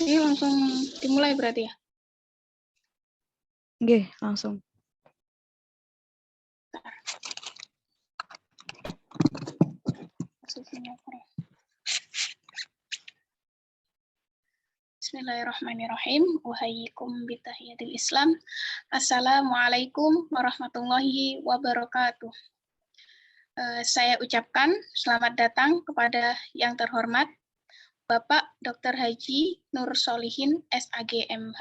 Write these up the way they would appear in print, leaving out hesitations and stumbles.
Ini langsung dimulai berarti ya? Oke, langsung. Bismillahirrahmanirrahim. Wahaikum bitahiyatil Islam. Assalamualaikum warahmatullahi wabarakatuh. Saya ucapkan selamat datang kepada yang terhormat Bapak Dr. Haji Nur Solihin SAG MH,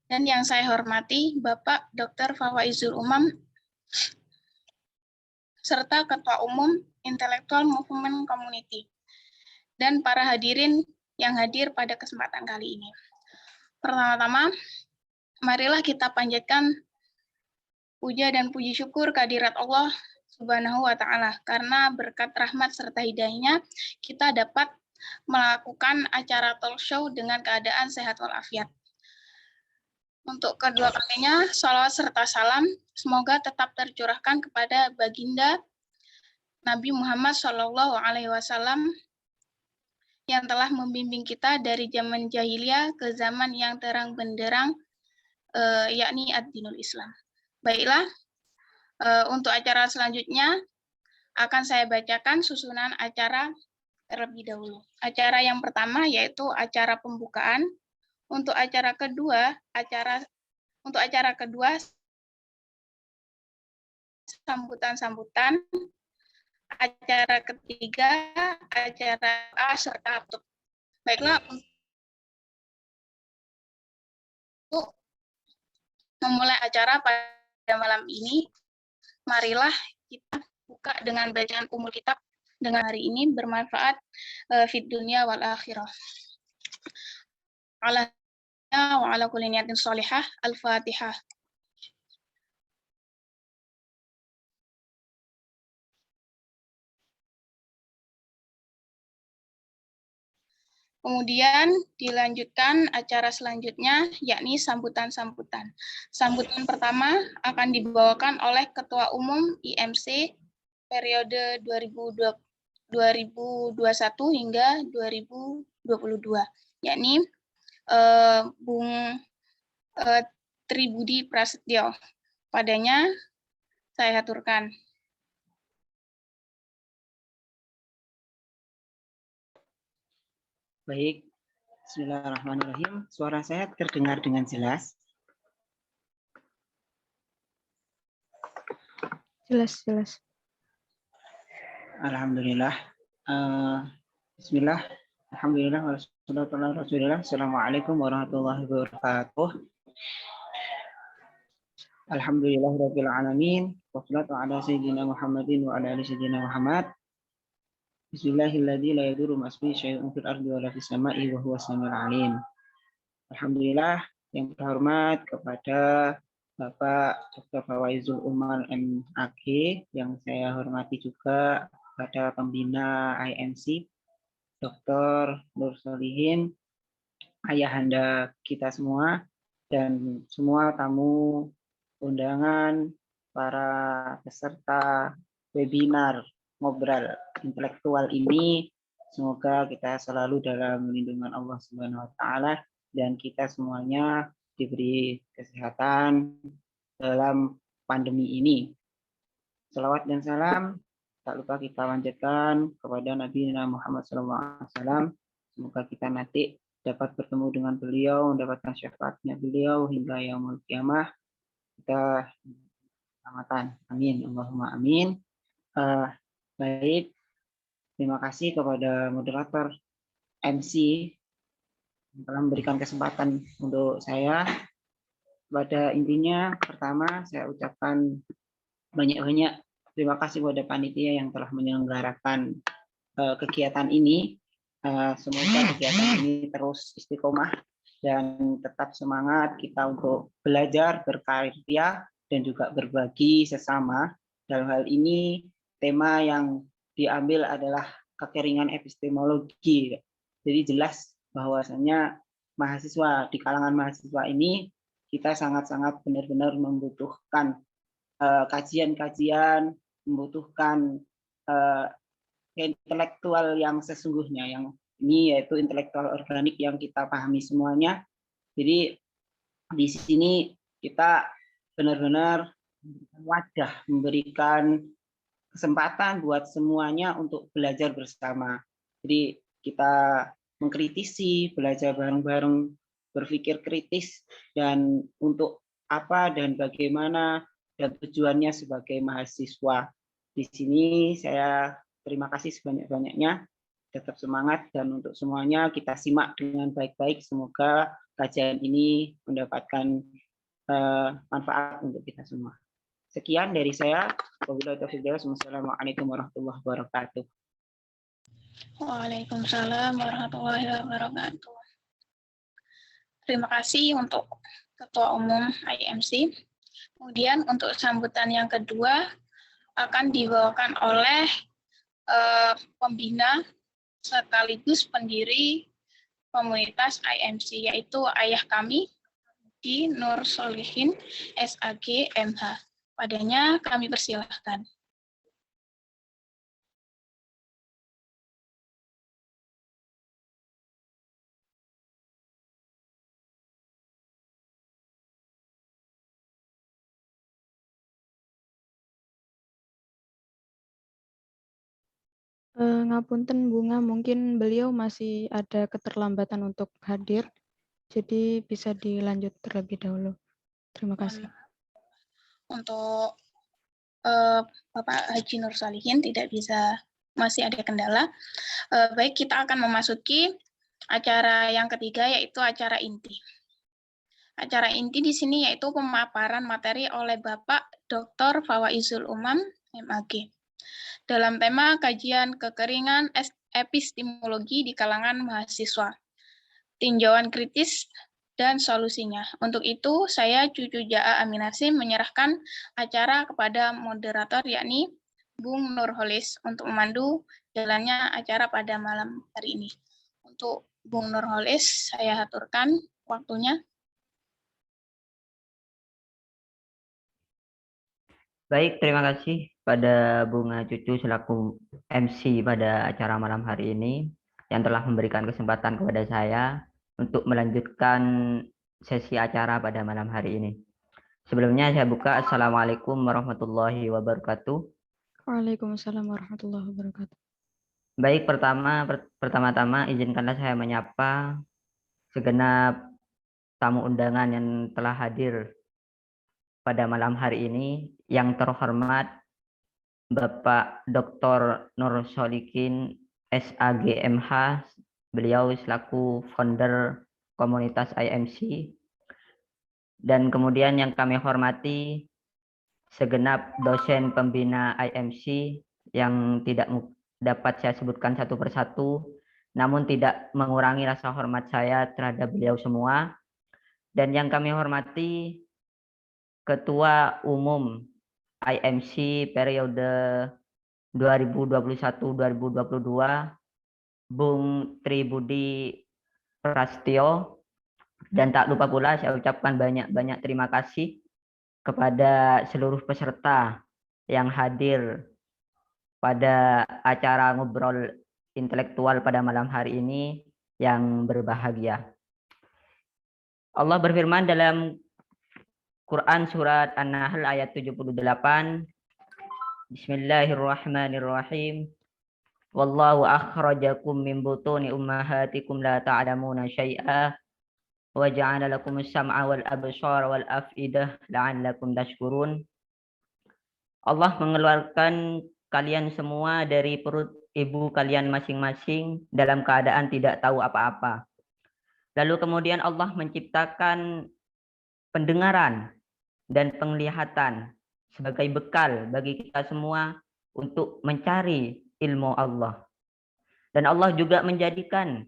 dan yang saya hormati Bapak Dr. Fawaizul Umam, serta Ketua Umum Intellectual Movement Community, dan para hadirin yang hadir pada kesempatan kali ini. Pertama-tama, marilah kita panjatkan puja dan puji syukur kehadirat Allah Subhanahu wa Ta'ala, karena berkat rahmat serta hidayahnya kita dapat melakukan acara talk show dengan keadaan sehat walafiat. Untuk kedua kalinya, salawat serta salam semoga tetap tercurahkan kepada baginda Nabi Muhammad SAW yang telah membimbing kita dari zaman jahiliyah ke zaman yang terang benderang, yakni ad-dinul Islam. Baiklah, untuk acara selanjutnya akan saya bacakan susunan acara terlebih dahulu. Acara yang pertama yaitu acara pembukaan. Untuk acara kedua sambutan-sambutan. Acara ketiga acara A serta tutup. Baiklah, untuk memulai acara pada malam ini, marilah kita buka dengan bacaan umul kitab dengan hari ini bermanfaat fid dunya wal akhirah. Ala wa ala kulli niyatin sholihah. Al-Fatihah. Kemudian dilanjutkan acara selanjutnya, yakni sambutan-sambutan. Sambutan pertama akan dibawakan oleh Ketua Umum IMC periode 2021 hingga 2022, yakni Bung Tribudi Prasetyo. Padanya saya aturkan. Baik, bismillahirrahmanirrahim. Suara saya terdengar dengan jelas? Jelas. Alhamdulillah. Bismillah. Alhamdulillah. Wassalamualaikum warahmatullahi wabarakatuh. Alhamdulillahirabbil alamin. Wassalatu ala sayyidina Muhammadin wa ala ali sayyidina Muhammad. Bismillahirrahmanirrahim. La yadurru ma'asmihi syai'un fil ardi wa la fis sama'i wa huwas samiul alim. Alhamdulillah, yang terhormat kepada Bapak Dr. Fawaizul Umar MAG, yang saya hormati juga kepada pembina IMC Dr. Nur Solihin, ayahanda kita semua, dan semua tamu undangan, para peserta webinar ngobrol intelektual ini. Semoga kita selalu dalam lindungan Allah Subhanahu wa Ta'ala dan kita semuanya diberi kesehatan dalam pandemi ini. Salawat dan salam tak lupa kita panjatkan kepada Nabi Muhammad SAW. Semoga kita nanti dapat bertemu dengan beliau, mendapatkan syafaatnya beliau hingga yaumul qiyamah. Kita selamatan. Amin. Allahumma amin. Baik, terima kasih kepada moderator MC yang telah memberikan kesempatan untuk saya. Pada intinya, pertama saya ucapkan banyak-banyak terima kasih kepada panitia yang telah menyelenggarakan kegiatan ini. Semoga kegiatan ini terus istiqomah dan tetap semangat kita untuk belajar, berkarya, dan juga berbagi sesama. Dalam hal ini, tema yang diambil adalah kekeringan epistemologi. Jadi jelas bahwasanya mahasiswa, di kalangan mahasiswa ini kita sangat-sangat benar-benar membutuhkan kajian-kajian, membutuhkan intelektual yang sesungguhnya, yang ini yaitu intelektual organik yang kita pahami semuanya. Jadi di sini kita benar-benar wadah, memberikan kesempatan buat semuanya untuk belajar bersama. Jadi kita mengkritisi, belajar bareng-bareng, berpikir kritis, dan untuk apa dan bagaimana dan tujuannya sebagai mahasiswa. Di sini saya terima kasih sebanyak-banyaknya, tetap semangat, dan untuk semuanya kita simak dengan baik-baik. Semoga kajian ini mendapatkan manfaat untuk kita semua. Sekian dari saya. Wabillahi taufiq wal hidayah. Wassalamualaikum warahmatullahi wabarakatuh. Waalaikumsalam warahmatullahi wabarakatuh. Terima kasih untuk Ketua Umum IMC. Kemudian untuk sambutan yang kedua akan dibawakan oleh pembina sekaligus pendiri komunitas IMC, yaitu ayah kami, di Nur Solihin SAG MH. Padanya kami persilahkan. Ngapunten Bunga, mungkin beliau masih ada keterlambatan untuk hadir, jadi bisa dilanjut terlebih dahulu. Terima kasih. Untuk Bapak Haji Nur Solihin tidak bisa, masih ada kendala. Baik, kita akan memasuki acara yang ketiga, yaitu acara inti. Acara inti di sini yaitu pemaparan materi oleh Bapak Dr. Fawaizul Umam, MAG. Dalam tema kajian kekeringan epistemologi di kalangan mahasiswa, tinjauan kritis dan solusinya. Untuk itu, saya Cucu Jaa Aminasim menyerahkan acara kepada moderator, yakni Bung Nurholis, untuk memandu jalannya acara pada malam hari ini. Untuk Bung Nurholis, saya aturkan waktunya. Baik, terima kasih pada Bunga Cucu selaku MC pada acara malam hari ini yang telah memberikan kesempatan kepada saya untuk melanjutkan sesi acara pada malam hari ini. Sebelumnya saya buka. Assalamualaikum warahmatullahi wabarakatuh. Waalaikumsalam warahmatullahi wabarakatuh. Baik, pertama-tama izinkanlah saya menyapa segenap tamu undangan yang telah hadir pada malam hari ini. Yang terhormat Bapak Dr. Nur Solihin SAG MH, beliau selaku founder komunitas IMC. Dan kemudian yang kami hormati segenap dosen pembina IMC yang tidak dapat saya sebutkan satu persatu, namun tidak mengurangi rasa hormat saya terhadap beliau semua. Dan yang kami hormati Ketua Umum IMC periode 2021-2022, Bung Tribudi Prastio. Dan tak lupa pula saya ucapkan banyak-banyak terima kasih kepada seluruh peserta yang hadir pada acara ngobrol intelektual pada malam hari ini yang berbahagia. Allah berfirman dalam Quran surat An-Nahl ayat 78, Bismillahirrahmanirrahim. Wallahu akhrajakum min butuni ummahatikum la ta'lamuna syai'a wa ja'ala lakumus sam'a wal absara wal af'idah la'allakum tashkurun. Allah mengeluarkan kalian semua dari perut ibu kalian masing-masing dalam keadaan tidak tahu apa-apa. Lalu kemudian Allah menciptakan pendengaran dan penglihatan sebagai bekal bagi kita semua untuk mencari ilmu Allah. Dan Allah juga menjadikan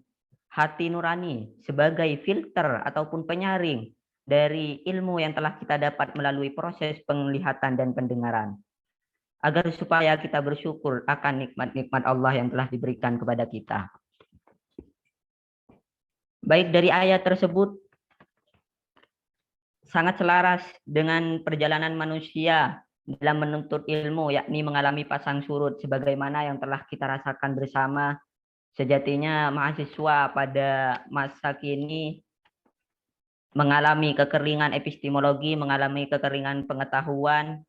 hati nurani sebagai filter ataupun penyaring dari ilmu yang telah kita dapat melalui proses penglihatan dan pendengaran, agar supaya kita bersyukur akan nikmat-nikmat Allah yang telah diberikan kepada kita. Baik, dari ayat tersebut sangat selaras dengan perjalanan manusia dalam menuntut ilmu, yakni mengalami pasang surut sebagaimana yang telah kita rasakan bersama. Sejatinya mahasiswa pada masa kini mengalami kekeringan epistemologi, mengalami kekeringan pengetahuan,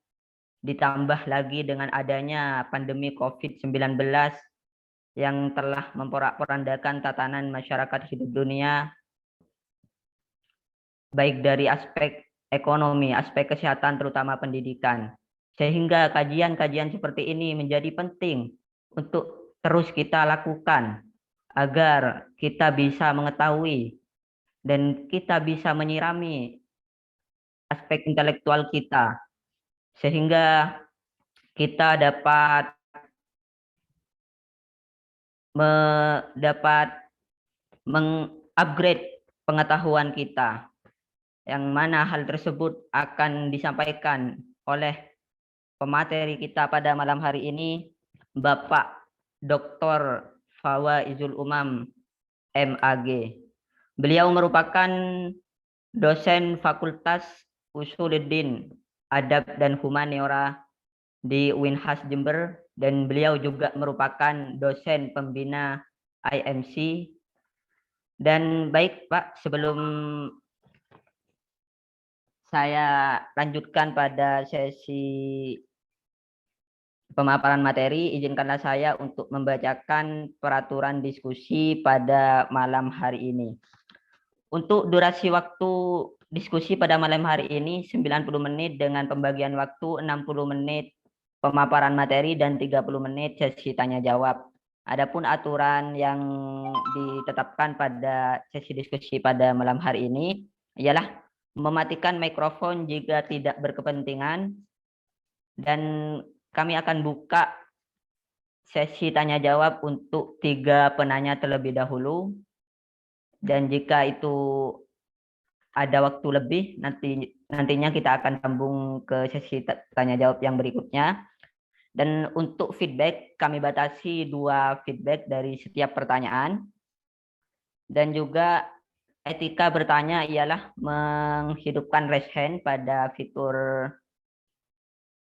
ditambah lagi dengan adanya pandemi COVID-19 yang telah memporak-porandakan tatanan masyarakat hidup dunia, baik dari aspek ekonomi, aspek kesehatan, terutama pendidikan. Sehingga kajian-kajian seperti ini menjadi penting untuk terus kita lakukan agar kita bisa mengetahui dan kita bisa menyirami aspek intelektual kita, sehingga kita dapat mengupgrade pengetahuan kita, yang mana hal tersebut akan disampaikan oleh pemateri kita pada malam hari ini, Bapak Dr. Fawaizul Umam, MAG. Beliau merupakan dosen Fakultas Usuluddin, Adab dan Humaniora di Unhas Jember, dan beliau juga merupakan dosen pembina IMC. Dan baik Pak, sebelum saya lanjutkan pada sesi pemaparan materi, izinkanlah saya untuk membacakan peraturan diskusi pada malam hari ini. Untuk durasi waktu diskusi pada malam hari ini 90 menit dengan pembagian waktu 60 menit pemaparan materi dan 30 menit sesi tanya jawab. Adapun aturan yang ditetapkan pada sesi diskusi pada malam hari ini ialah mematikan mikrofon jika tidak berkepentingan, dan kami akan buka sesi tanya jawab untuk 3 penanya terlebih dahulu, dan jika itu ada waktu lebih nantinya kita akan sambung ke sesi tanya jawab yang berikutnya. Dan untuk feedback kami batasi 2 feedback dari setiap pertanyaan, dan juga etika bertanya ialah menghidupkan raise hand pada fitur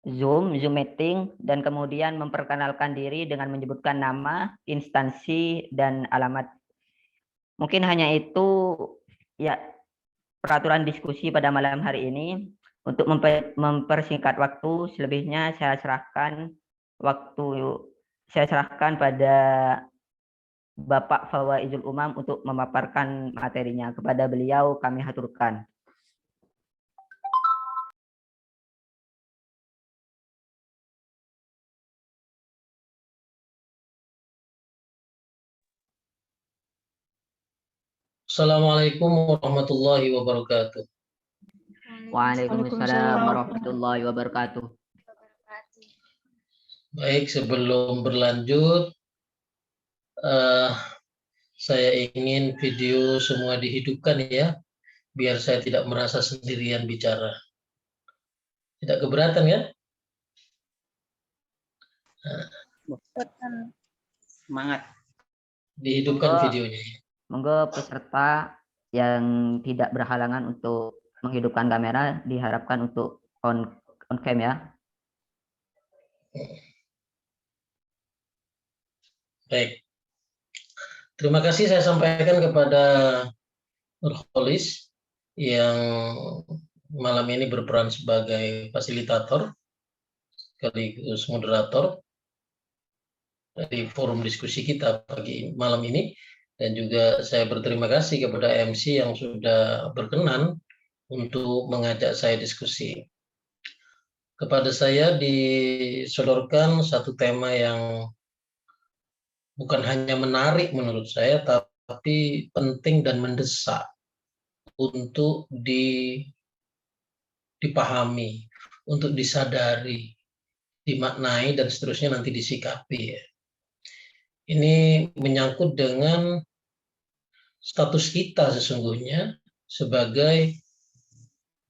Zoom meeting, dan kemudian memperkenalkan diri dengan menyebutkan nama, instansi, dan alamat. Mungkin hanya itu ya peraturan diskusi pada malam hari ini. Untuk mempersingkat waktu, selebihnya saya serahkan pada Bapak Fawaizul Umam untuk memaparkan materinya. Kepada beliau kami haturkan. Assalamualaikum warahmatullahi wabarakatuh. Waalaikumsalam warahmatullahi wabarakatuh. Baik, sebelum berlanjut, saya ingin video semua dihidupkan ya, biar saya tidak merasa sendirian bicara. Tidak keberatan ya? Semangat. Dihidupkan videonya. Monggo peserta yang tidak berhalangan untuk menghidupkan kamera diharapkan untuk on cam ya. Baik. Terima kasih saya sampaikan kepada Nurholis yang malam ini berperan sebagai fasilitator sekaligus moderator dari forum diskusi kita pagi malam ini, dan juga saya berterima kasih kepada MC yang sudah berkenan untuk mengajak saya diskusi. Kepada saya disodorkan satu tema yang bukan hanya menarik menurut saya, tapi penting dan mendesak untuk dipahami, untuk disadari, dimaknai, dan seterusnya nanti disikapi. Ini menyangkut dengan status kita sesungguhnya sebagai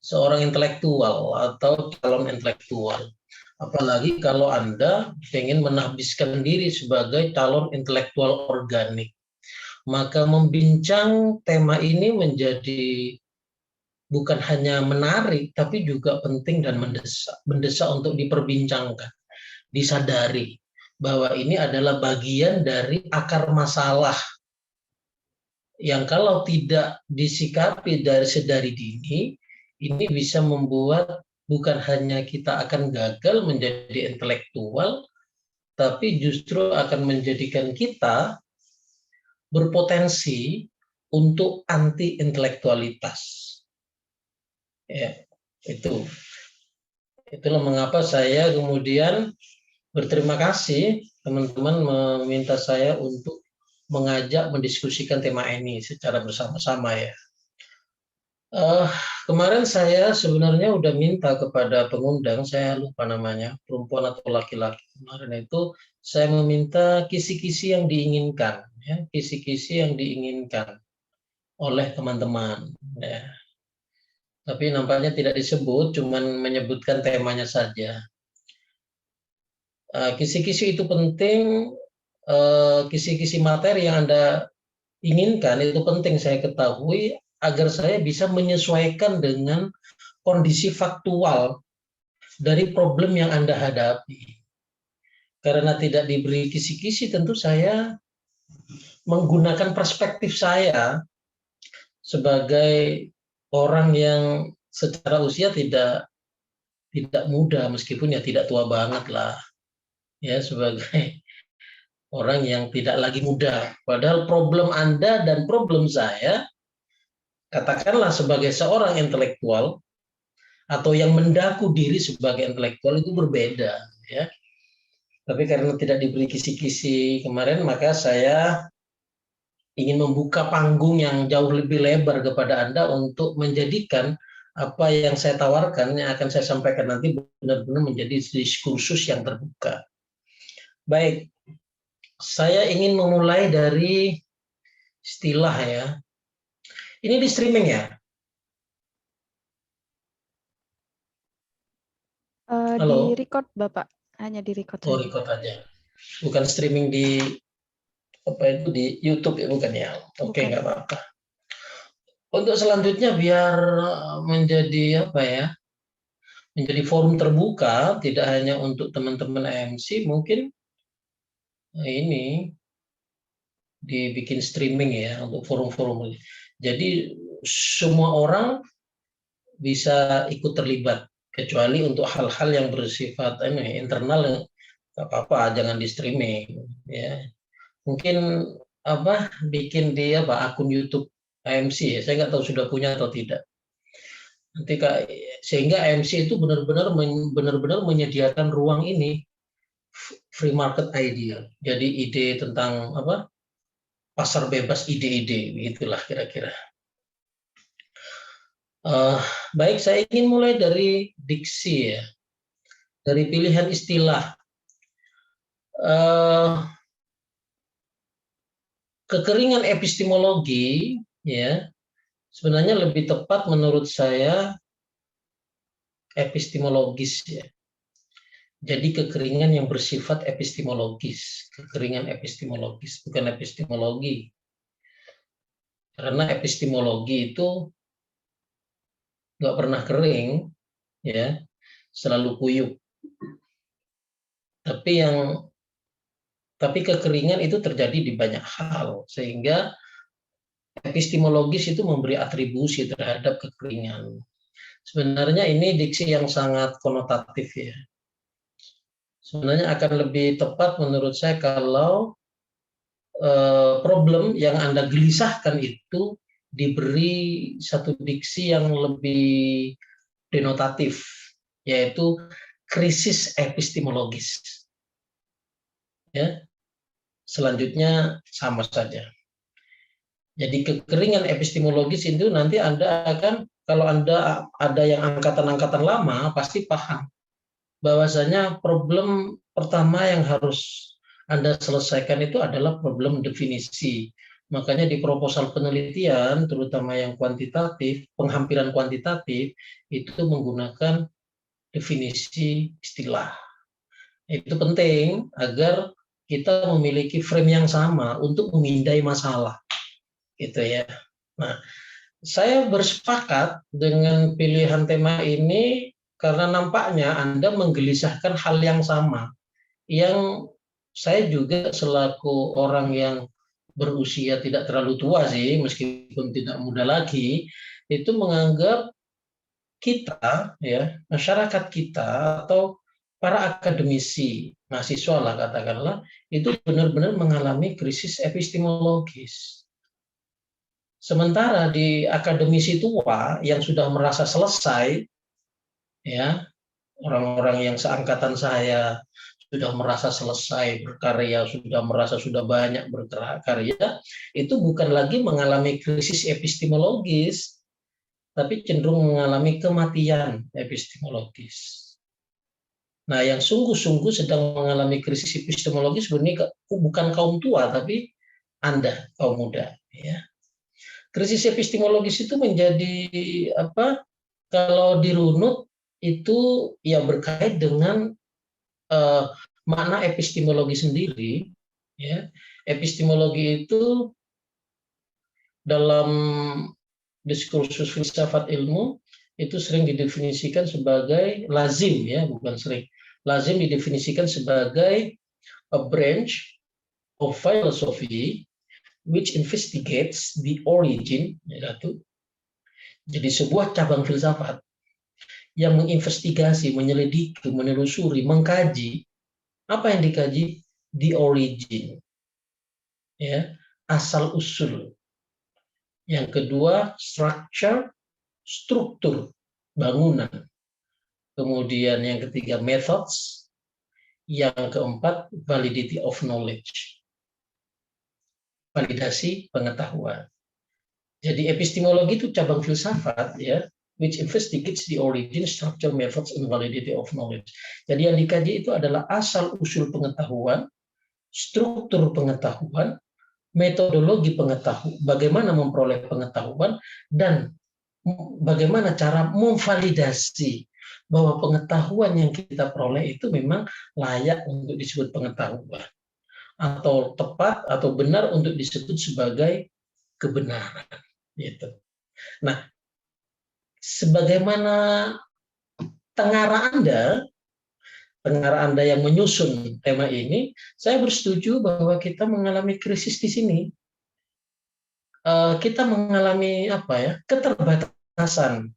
seorang intelektual atau calon intelektual. Apalagi kalau Anda ingin menahbiskan diri sebagai calon intelektual organik. Maka membincang tema ini menjadi bukan hanya menarik, tapi juga penting dan mendesak untuk diperbincangkan, disadari bahwa ini adalah bagian dari akar masalah yang kalau tidak disikapi dari sedari dini, ini bisa membuat bukan hanya kita akan gagal menjadi intelektual, tapi justru akan menjadikan kita berpotensi untuk anti intelektualitas. Ya, itulah mengapa saya kemudian berterima kasih teman-teman meminta saya untuk mengajak mendiskusikan tema ini secara bersama-sama ya. Kemarin saya sebenarnya udah minta kepada pengundang, saya lupa namanya, perempuan atau laki-laki. Kemarin itu saya meminta kisi-kisi yang diinginkan, ya, kisi-kisi yang diinginkan oleh teman-teman. Ya. Tapi nampaknya tidak disebut, cuman menyebutkan temanya saja. Kisi-kisi itu penting, kisi-kisi materi yang Anda inginkan itu penting saya ketahui agar saya bisa menyesuaikan dengan kondisi faktual dari problem yang Anda hadapi. Karena tidak diberi kisi-kisi, tentu saya menggunakan perspektif saya sebagai orang yang secara usia tidak muda, meskipun ya tidak tua banget lah, ya, sebagai orang yang tidak lagi muda. Padahal problem Anda dan problem saya, katakanlah sebagai seorang intelektual atau yang mendaku diri sebagai intelektual itu berbeda, ya. Tapi karena tidak diberi kisi-kisi kemarin, maka saya ingin membuka panggung yang jauh lebih lebar kepada Anda untuk menjadikan apa yang saya tawarkan, yang akan saya sampaikan nanti benar-benar menjadi diskursus yang terbuka. Baik, saya ingin memulai dari istilah ya. Ini di streaming ya? Di record Bapak, hanya di record Oh, saja. record aja. Bukan streaming di apa itu di YouTube ya, bukan ya? Oke, nggak apa-apa. Untuk selanjutnya biar menjadi apa ya? Menjadi forum terbuka, tidak hanya untuk teman-teman AMC, mungkin ini dibikin streaming ya untuk forum-forum ini. Jadi semua orang bisa ikut terlibat, kecuali untuk hal-hal yang bersifat internal, nggak apa-apa, jangan di streaming ya. Mungkin apa bikin di akun YouTube AMC ya, saya nggak tahu sudah punya atau tidak. Nanti sehingga AMC itu benar-benar menyediakan ruang ini free market idea. Jadi ide tentang apa? Pasar bebas ide-ide, begitulah kira-kira. Baik, saya ingin mulai dari diksi ya, dari pilihan istilah. Kekeringan epistemologi ya sebenarnya lebih tepat menurut saya epistemologis ya. Jadi kekeringan yang bersifat epistemologis, kekeringan epistemologis, bukan epistemologi. Karena epistemologi itu nggak pernah kering, ya, selalu kuyup. Tapi kekeringan itu terjadi di banyak hal, sehingga epistemologis itu memberi atribusi terhadap kekeringan. Sebenarnya ini diksi yang sangat konotatif ya. Sebenarnya akan lebih tepat menurut saya kalau problem yang Anda gelisahkan itu diberi satu diksi yang lebih denotatif, yaitu krisis epistemologis. Ya. Selanjutnya sama saja. Jadi kekeringan epistemologis itu nanti Anda akan, kalau Anda ada yang angkatan-angkatan lama, pasti paham bahwasanya problem pertama yang harus Anda selesaikan itu adalah problem definisi. Makanya di proposal penelitian, terutama yang kuantitatif, penghampiran kuantitatif, itu menggunakan definisi istilah. Itu penting agar kita memiliki frame yang sama untuk memindai masalah. Gitu ya. Nah, saya bersepakat dengan pilihan tema ini karena nampaknya Anda menggelisahkan hal yang sama, yang saya juga selaku orang yang berusia tidak terlalu tua sih, meskipun tidak muda lagi, itu menganggap kita, ya, masyarakat kita atau para akademisi, mahasiswa lah katakanlah, itu benar-benar mengalami krisis epistemologis. Sementara di akademisi tua yang sudah merasa selesai, ya, orang-orang yang seangkatan saya sudah merasa selesai berkarya, sudah merasa sudah banyak berkarya, itu bukan lagi mengalami krisis epistemologis, tapi cenderung mengalami kematian epistemologis. Nah, yang sungguh-sungguh sedang mengalami krisis epistemologis sebenarnya bukan kaum tua, tapi Anda, kaum muda. Ya. Krisis epistemologis itu menjadi apa? Kalau dirunut itu ya berkait dengan makna epistemologi sendiri. Ya. Epistemologi itu dalam diskursus filsafat ilmu itu sering didefinisikan sebagai lazim, ya, bukan sering. Lazim didefinisikan sebagai a branch of philosophy which investigates the origin, yaitu jadi sebuah cabang filsafat yang menginvestigasi, menyelidiki, menelusuri, mengkaji. Apa yang dikaji? The origin, ya, asal usul. Yang kedua, structure, struktur bangunan. Kemudian yang ketiga, methods. Yang keempat, validity of knowledge. Validasi pengetahuan. Jadi epistemologi itu cabang filsafat, ya, which investigates the origin, structure, methods, and validity of knowledge. Jadi yang dikaji itu adalah asal usul pengetahuan, struktur pengetahuan, metodologi pengetahuan, bagaimana memperoleh pengetahuan, dan bagaimana cara memvalidasi bahwa pengetahuan yang kita peroleh itu memang layak untuk disebut pengetahuan, atau tepat atau benar untuk disebut sebagai kebenaran. Gitu. Nah, sebagaimana tengara Anda yang menyusun tema ini, saya bersetuju bahwa kita mengalami krisis di sini. Kita mengalami keterbatasan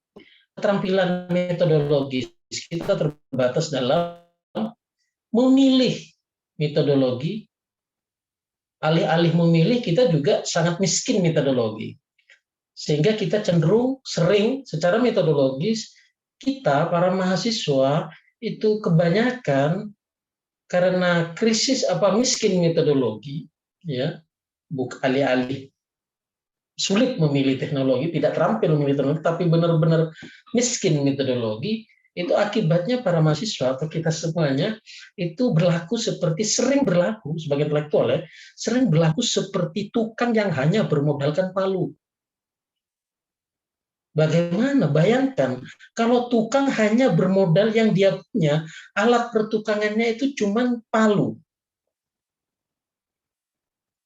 keterampilan metodologis. Kita terbatas dalam memilih metodologi. Alih-alih memilih, kita juga sangat miskin metodologi. Sehingga kita cenderung sering secara metodologis, kita para mahasiswa itu kebanyakan karena krisis miskin metodologi, ya, alih-alih sulit memilih teknologi, tidak terampil memilih teknologi, tapi benar-benar miskin metodologi, itu akibatnya para mahasiswa atau kita semuanya itu sering berlaku sebagai intelektual, ya, sering berlaku seperti tukang yang hanya bermodalkan palu. Bagaimana? Bayangkan kalau tukang hanya bermodal yang dia punya, alat pertukangannya itu cuma palu.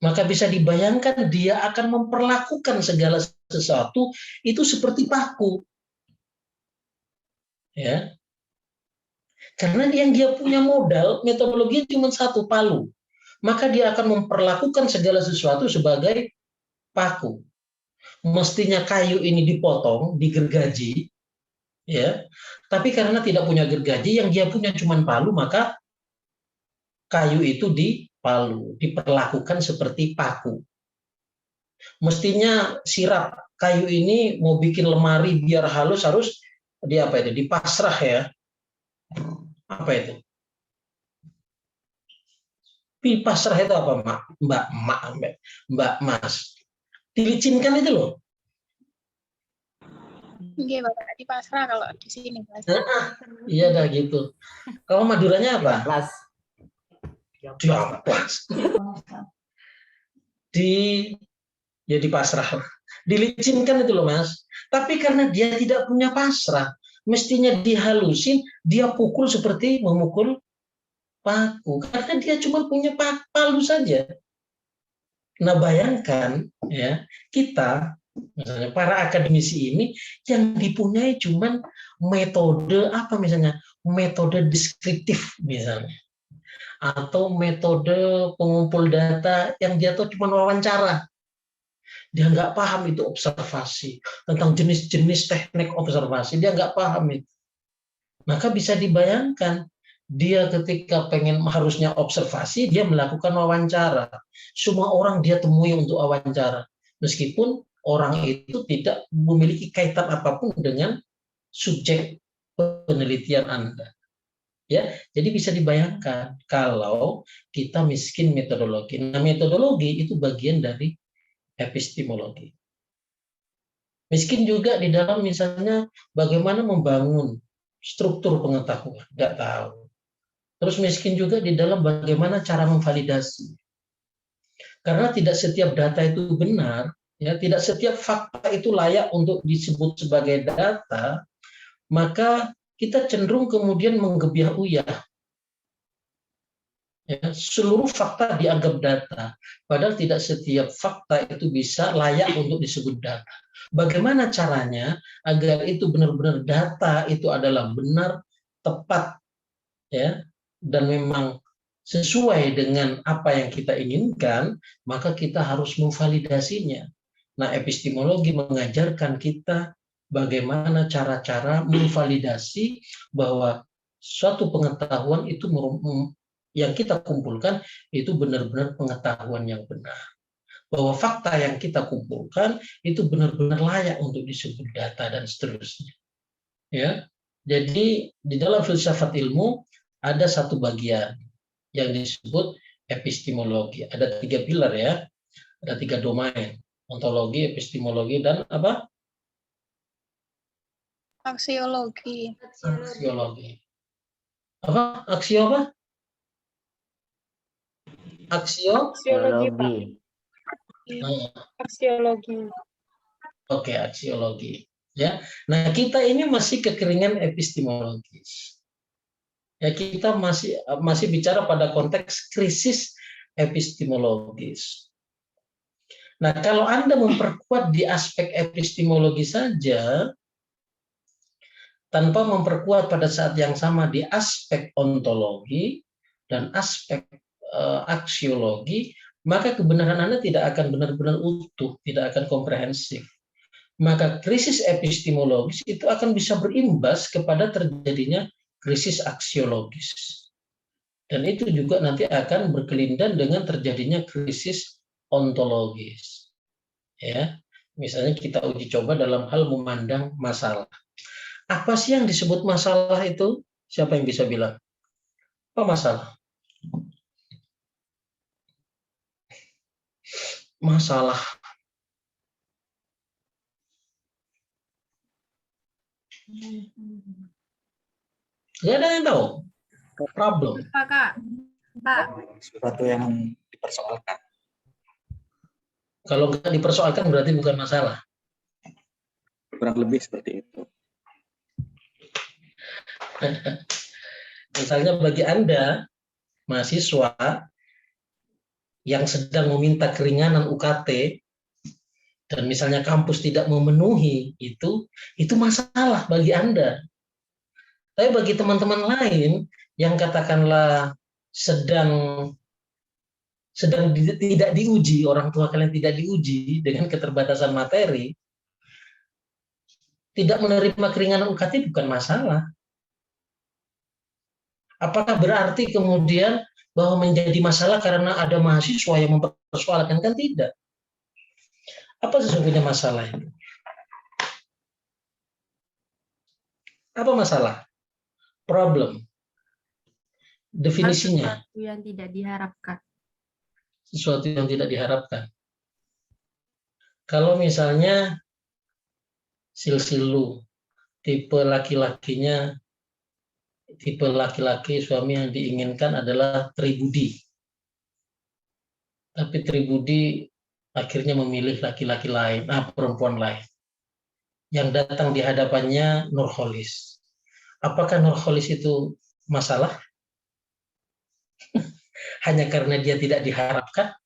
Maka bisa dibayangkan dia akan memperlakukan segala sesuatu itu seperti paku. Ya. Karena yang dia punya modal, metodologi cuma satu, palu. Maka dia akan memperlakukan segala sesuatu sebagai paku. Mestinya kayu ini dipotong, digergaji, ya. Tapi karena tidak punya gergaji, yang dia punya cuma palu, maka kayu itu diperlakukan seperti paku. Mestinya sirap kayu ini mau bikin lemari biar halus harus dipasrah, ya. Apa itu? Dipasrah itu apa, Mbak Mas? Dilicinkan itu loh. Oke, Bapak, di pasrah kalau di sini. Iya dah gitu. Kalau Maduranya apa? Diamplas. Dipasrah. Dilicinkan itu loh, Mas. Tapi karena dia tidak punya pasrah, mestinya dihalusin, dia pukul seperti memukul paku. Karena dia cuma punya palu saja. Nah, bayangkan, ya, kita Misalnya para akademisi ini yang dipunyai cuman metode apa misalnya, metode deskriptif misalnya, atau metode pengumpul data yang dia tahu cuma wawancara. Dia nggak paham itu observasi, tentang jenis-jenis teknik observasi, dia nggak paham itu. Maka bisa dibayangkan, dia ketika pengen harusnya observasi, dia melakukan wawancara. Semua orang dia temui untuk wawancara. Meskipun orang itu tidak memiliki kaitan apapun dengan subjek penelitian Anda. Ya, jadi bisa dibayangkan kalau kita miskin metodologi. Nah, metodologi itu bagian dari epistemologi. Miskin juga di dalam misalnya bagaimana membangun struktur pengetahuan, nggak tahu. Terus miskin juga di dalam bagaimana cara memvalidasi. Karena tidak setiap data itu benar, ya, tidak setiap fakta itu layak untuk disebut sebagai data, maka kita cenderung kemudian menggebiah-uyah. Ya, seluruh fakta dianggap data, padahal tidak setiap fakta itu bisa layak untuk disebut data. Bagaimana caranya agar itu benar-benar data itu adalah benar, tepat, ya, dan memang sesuai dengan apa yang kita inginkan, maka kita harus memvalidasinya. Nah, epistemologi mengajarkan kita bagaimana cara-cara memvalidasi bahwa suatu pengetahuan itu yang kita kumpulkan itu benar-benar pengetahuan yang benar. Bahwa fakta yang kita kumpulkan itu benar-benar layak untuk disebut data dan seterusnya. Ya. Jadi di dalam filsafat ilmu ada satu bagian yang disebut epistemologi. Ada 3 pilar ya. Ada 3 domain. Ontologi, epistemologi, dan apa? Aksiologi. Aksiologi. Apa? Aksio apa? Aksiologi, Pak. Aksiologi. Oke, aksiologi. Ya. Nah, kita ini masih kekeringan epistemologis. Ya, kita masih bicara pada konteks krisis epistemologis. Nah, kalau Anda memperkuat di aspek epistemologi saja, tanpa memperkuat pada saat yang sama di aspek ontologi dan aspek aksiologi, maka kebenaran Anda tidak akan benar-benar utuh, tidak akan komprehensif. Maka krisis epistemologis itu akan bisa berimbas kepada terjadinya krisis aksiologis. Dan itu juga nanti akan berkelindan dengan terjadinya krisis ontologis. Ya, misalnya kita uji coba dalam hal memandang masalah. Apa sih yang disebut masalah itu? Siapa yang bisa bilang? Apa masalah? Masalah. Nggak ada yang tahu. Problem. Pak. Sesuatu yang dipersoalkan. Kalau nggak dipersoalkan berarti bukan masalah. Kurang lebih seperti itu. Misalnya bagi Anda, mahasiswa yang sedang meminta keringanan UKT, dan misalnya kampus tidak memenuhi itu masalah bagi Anda. Tapi bagi teman-teman lain yang katakanlah sedang tidak diuji, orang tua kalian tidak diuji dengan keterbatasan materi, tidak menerima keringanan UKT bukan masalah. Apakah berarti kemudian bahwa menjadi masalah karena ada mahasiswa yang mempersoalkan? Kan tidak. Apa sesungguhnya masalah itu? Apa masalah? Problem. Definisinya. Sesuatu yang tidak diharapkan. Sesuatu yang tidak diharapkan. Kalau misalnya silsilu, tipe laki-lakinya, tipe laki-laki suami yang diinginkan adalah tribudi. Tapi tribudi akhirnya memilih laki-laki lain, perempuan lain. Yang datang di hadapannya Nurholis. Apakah Nurholis itu masalah? Hanya karena dia tidak diharapkan?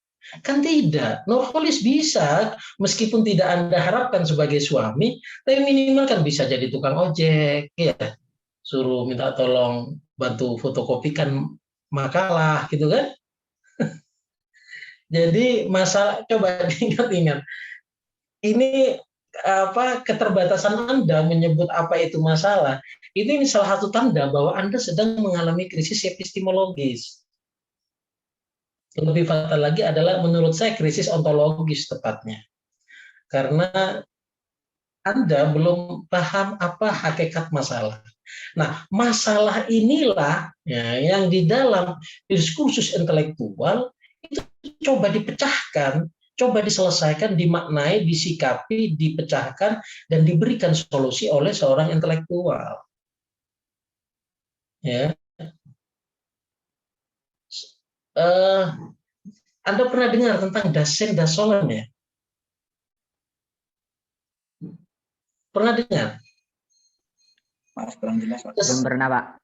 Kan tidak. Nurholis bisa, meskipun tidak Anda harapkan sebagai suami, tapi minimal kan bisa jadi tukang ojek, ya. Suruh minta tolong bantu fotokopikan makalah, gitu kan. Jadi masalah, coba diingat-ingat. Ini keterbatasan Anda menyebut apa itu masalah, ini salah satu tanda bahwa Anda sedang mengalami krisis epistemologis. Lebih fatal lagi adalah menurut saya krisis ontologis tepatnya. Karena Anda belum paham apa hakikat masalah. Nah, masalah inilah ya, yang di dalam diskursus intelektual itu coba dipecahkan, coba diselesaikan, dimaknai, disikapi, dipecahkan, dan diberikan solusi oleh seorang intelektual. Ya. Anda pernah dengar tentang Dasein Dasolen ya? Pernah dengar? Maaf kurang jelas, Pak. Belum pernah, Pak.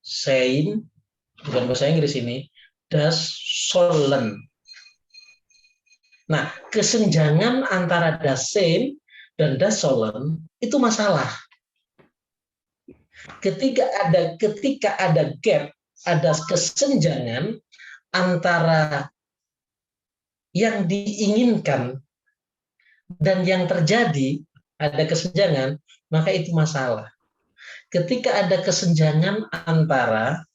Dasein, bukan bahasa Inggris ini, Dasolen. Nah, kesenjangan antara Dasein dan Dasolen itu masalah. Ketika ada gap, ada kesenjangan antara yang diinginkan dan yang terjadi, ada kesenjangan, maka itu masalah. Ketika ada kesenjangan antara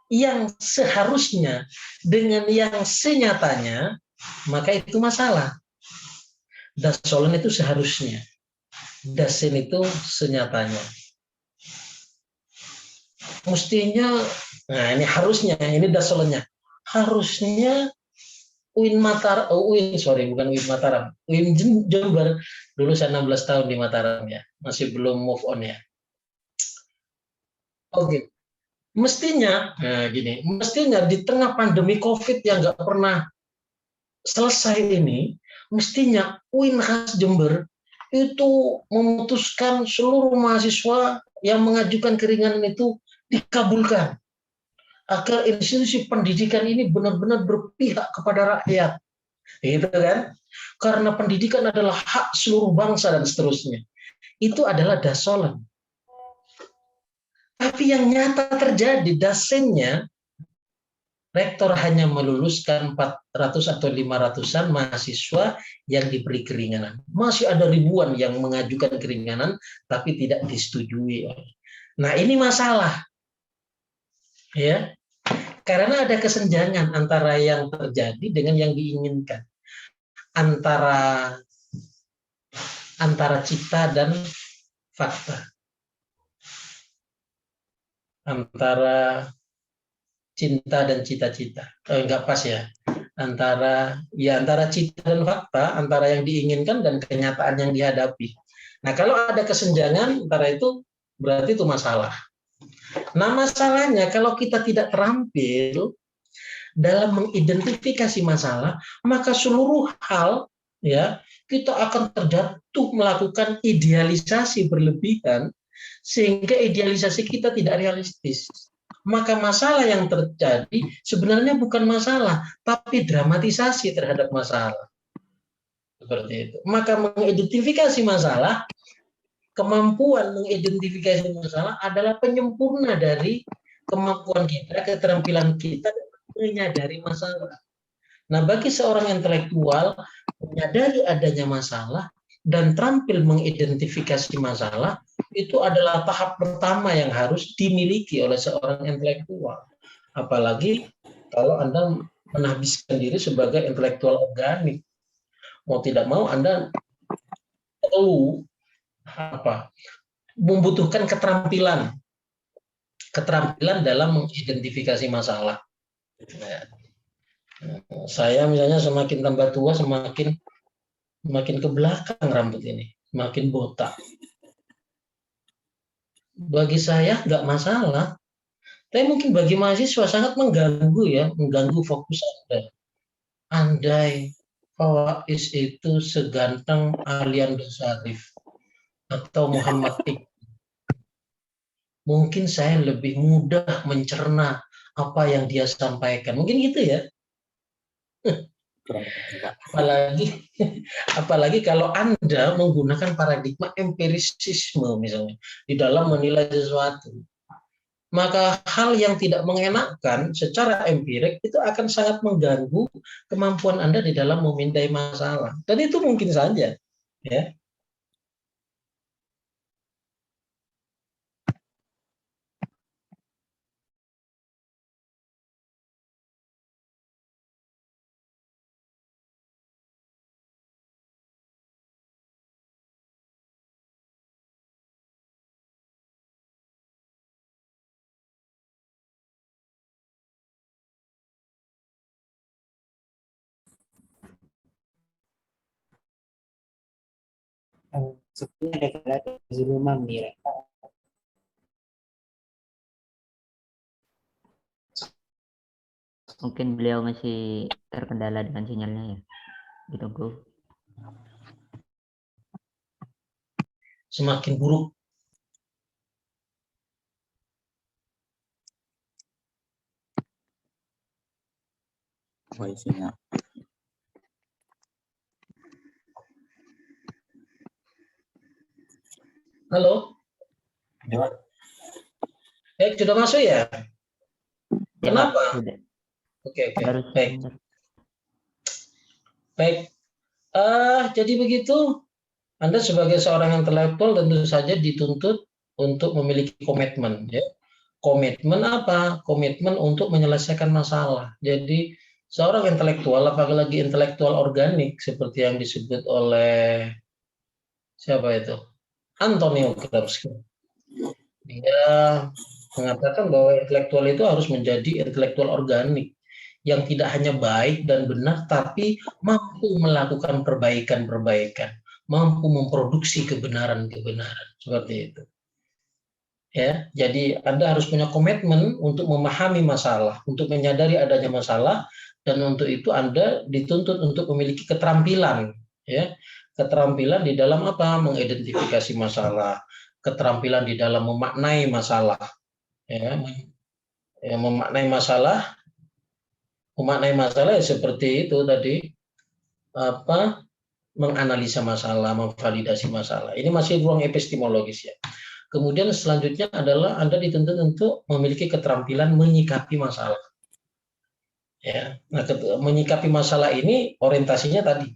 yang seharusnya dengan yang senyatanya, maka itu masalah. Dasolen itu seharusnya, Dasein itu senyatanya. Mestinya, nah ini harusnya, ini Dasolennya. Harusnya UIN Jember, dulu saya 16 tahun di Mataram ya, masih belum move on ya. Oke, mestinya, mestinya di tengah pandemi COVID yang nggak pernah selesai ini, mestinya UIN khas Jember itu memutuskan seluruh mahasiswa yang mengajukan keringanan itu dikabulkan, agar institusi pendidikan ini benar-benar berpihak kepada rakyat, gitu kan? Karena pendidikan adalah hak seluruh bangsa dan seterusnya. Itu adalah Dasolen. Tapi yang nyata terjadi, Daseinnya, rektor hanya meluluskan 400 atau 500-an mahasiswa yang diberi keringanan. Masih ada ribuan yang mengajukan keringanan, tapi tidak disetujui. Nah, ini masalah. Ya, karena ada kesenjangan antara yang terjadi dengan yang diinginkan, antara cita dan fakta, antara cinta dan cita-cita. Enggak pas ya, antara cita dan fakta, antara yang diinginkan dan kenyataan yang dihadapi. Nah, kalau ada kesenjangan antara itu, berarti itu masalah. Nah, masalahnya kalau kita tidak terampil dalam mengidentifikasi masalah, maka seluruh hal ya kita akan terjatuh melakukan idealisasi berlebihan sehingga idealisasi kita tidak realistis. Maka masalah yang terjadi sebenarnya bukan masalah, tapi dramatisasi terhadap masalah. Seperti itu. Maka mengidentifikasi masalah, kemampuan mengidentifikasi masalah adalah penyempurna dari kemampuan kita, keterampilan kita menyadari masalah. Nah, bagi seorang intelektual, menyadari adanya masalah dan terampil mengidentifikasi masalah, itu adalah tahap pertama yang harus dimiliki oleh seorang intelektual. Apalagi kalau Anda menghabiskan diri sebagai intelektual organik. Mau tidak mau Anda perlu membutuhkan keterampilan dalam mengidentifikasi masalah. Saya misalnya semakin tambah tua semakin ke belakang rambut ini, semakin botak. Bagi saya nggak masalah, tapi mungkin bagi mahasiswa sangat mengganggu fokus Anda. Andai Fawais itu seganteng Aliando Syarif atau Muhammad Iqbal, mungkin saya lebih mudah mencerna apa yang dia sampaikan. Mungkin gitu ya. Apalagi kalau Anda menggunakan paradigma empirisisme misalnya di dalam menilai sesuatu. Maka hal yang tidak mengenakan secara empirik itu akan sangat mengganggu kemampuan Anda di dalam memindai masalah. Dan itu mungkin saja, ya. Sepertinya ada kelihatan Zulumam nih. Mungkin beliau masih terkendala dengan sinyalnya ya. Ditunggu. Semakin buruk. Wifi-nya. Halo? Ya, Sudah masuk ya? Ya, Kenapa? Pak, sudah. Oke. Baru Baik. sebentar. Baik. Jadi begitu, Anda sebagai seorang intelektual tentu saja dituntut untuk memiliki komitmen, ya. Komitmen apa? Komitmen untuk menyelesaikan masalah. Jadi seorang intelektual, apalagi intelektual organik seperti yang disebut oleh siapa itu? Antonio Gramsci. Dia mengatakan bahwa intelektual itu harus menjadi intelektual organik yang tidak hanya baik dan benar, tapi mampu melakukan perbaikan-perbaikan, mampu memproduksi kebenaran-kebenaran, seperti itu. Ya, jadi Anda harus punya komitmen untuk memahami masalah, untuk menyadari adanya masalah, dan untuk itu Anda dituntut untuk memiliki keterampilan, ya, keterampilan di dalam apa? Mengidentifikasi masalah, keterampilan di dalam memaknai masalah, ya, memaknai masalah ya seperti itu tadi, apa? Menganalisa masalah, memvalidasi masalah. Ini masih ruang epistemologis ya. Kemudian selanjutnya adalah Anda dituntut untuk memiliki keterampilan menyikapi masalah. Ya, nah, menyikapi masalah ini orientasinya tadi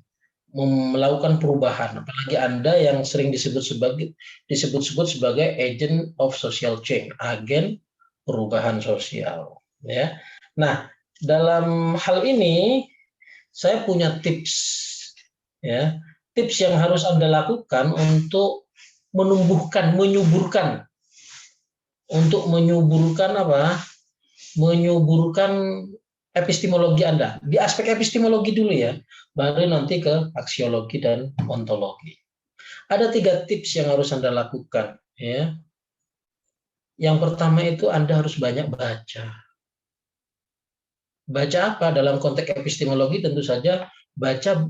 melakukan perubahan. Apalagi Anda yang sering disebut-sebut sebagai agent of social change, agen perubahan sosial. Ya, nah dalam hal ini saya punya tips, ya, tips yang harus Anda lakukan untuk menyuburkan apa? Menyuburkan epistemologi Anda. Di aspek epistemologi dulu ya, baru nanti ke aksiologi dan ontologi. Ada 3 tips yang harus Anda lakukan, ya. Yang pertama itu Anda harus banyak baca. Baca apa? Dalam konteks epistemologi tentu saja baca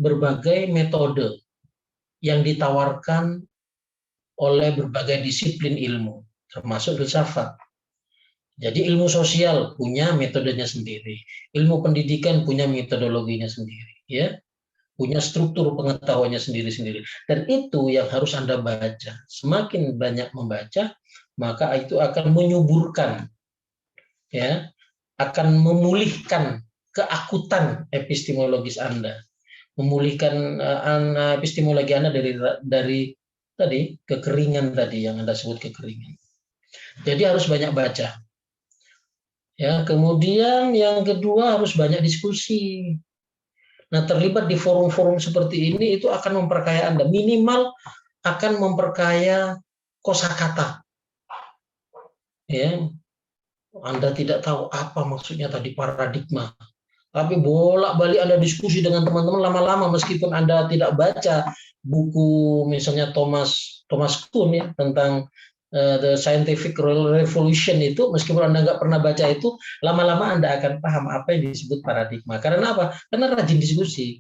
berbagai metode yang ditawarkan oleh berbagai disiplin ilmu, termasuk filsafat. Jadi ilmu sosial punya metodenya sendiri, ilmu pendidikan punya metodologinya sendiri, ya, punya struktur pengetahuannya sendiri-sendiri. Dan itu yang harus Anda baca. Semakin banyak membaca, maka itu akan menyuburkan, ya, akan memulihkan keakutan epistemologis Anda, memulihkan epistemologi Anda dari tadi kekeringan tadi yang Anda sebut kekeringan. Jadi harus banyak baca. Ya, kemudian yang kedua harus banyak diskusi. Nah, terlibat di forum-forum seperti ini itu akan memperkaya Anda, minimal akan memperkaya kosakata. Ya, Anda tidak tahu apa maksudnya tadi paradigma, tapi bolak-balik Anda diskusi dengan teman-teman lama-lama meskipun Anda tidak baca buku misalnya Thomas Kuhn ya tentang The Scientific Revolution itu, meskipun Anda nggak pernah baca itu, lama-lama Anda akan paham apa yang disebut paradigma. Karena apa? Karena rajin diskusi.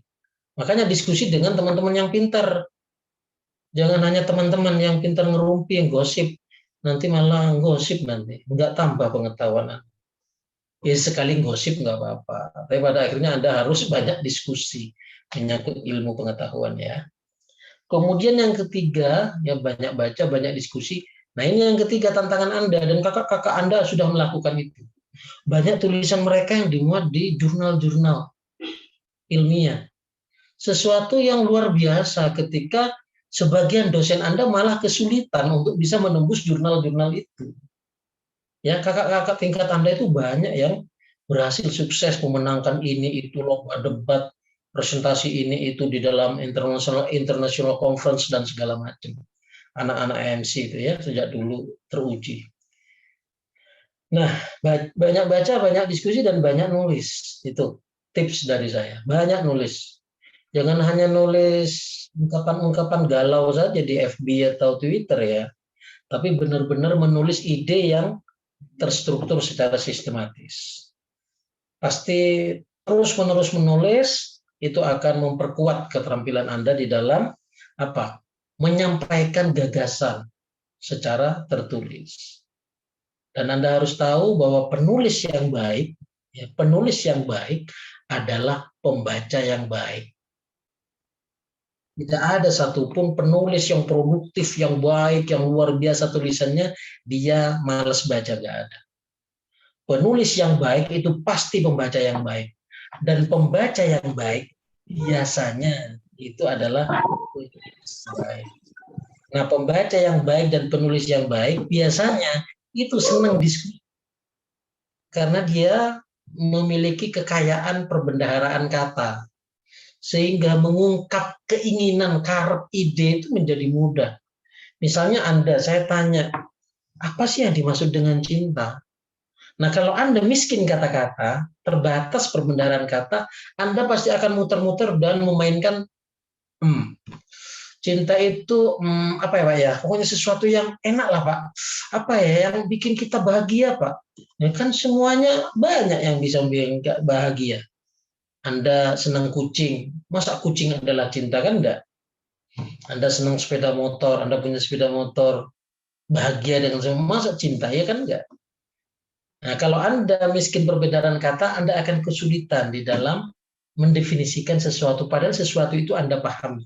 Makanya diskusi dengan teman-teman yang pintar. Jangan hanya teman-teman yang pintar ngerumpi, yang gosip. nanti malah gosip nanti, nggak tambah pengetahuan. Ya sekali gosip nggak apa-apa, tapi pada akhirnya Anda harus banyak diskusi menyangkut ilmu pengetahuan ya. Kemudian yang ketiga, ya banyak baca, banyak diskusi. Nah ini yang ketiga tantangan Anda, dan kakak-kakak Anda sudah melakukan itu. Banyak tulisan mereka yang dimuat di jurnal-jurnal ilmiah. Sesuatu yang luar biasa ketika sebagian dosen Anda malah kesulitan untuk bisa menembus jurnal-jurnal itu. Ya, kakak-kakak tingkat Anda itu banyak yang berhasil sukses memenangkan ini, itu, lomba debat, presentasi ini, itu di dalam international conference dan segala macam. Anak-anak MC itu ya, sejak dulu teruji. Nah, banyak baca, banyak diskusi, dan banyak nulis. Itu tips dari saya. Banyak nulis. Jangan hanya nulis ungkapan-ungkapan galau saja di FB atau Twitter ya. Tapi benar-benar menulis ide yang terstruktur secara sistematis. Pasti terus-menerus menulis itu akan memperkuat keterampilan Anda di dalam apa? Menyampaikan gagasan secara tertulis. Dan Anda harus tahu bahwa penulis yang baik, ya, penulis yang baik adalah pembaca yang baik. Tidak ada satupun penulis yang produktif, yang baik, yang luar biasa tulisannya, dia malas baca, nggak ada. Penulis yang baik itu pasti pembaca yang baik. Dan pembaca yang baik biasanya itu adalah penulis baik. Nah, pembaca yang baik dan penulis yang baik biasanya itu senang diskusi. Karena dia memiliki kekayaan perbendaharaan kata. Sehingga mengungkap keinginan, karep, ide itu menjadi mudah. Misalnya saya tanya, apa sih yang dimaksud dengan cinta? Nah, kalau Anda miskin kata-kata, terbatas perbendaharaan kata, Anda pasti akan muter-muter dan memainkan cinta itu apa ya Pak ya? Pokoknya sesuatu yang enak lah Pak. Apa ya yang bikin kita bahagia Pak? Ya kan semuanya banyak yang bisa bikin bahagia. Anda senang kucing, masa kucing adalah cinta kan enggak? Anda senang sepeda motor, Anda punya sepeda motor, bahagia dengan semua, masa cinta ya kan enggak? Nah, kalau Anda miskin perbedaan kata, Anda akan kesulitan di dalam mendefinisikan sesuatu, padahal sesuatu itu Anda pahami.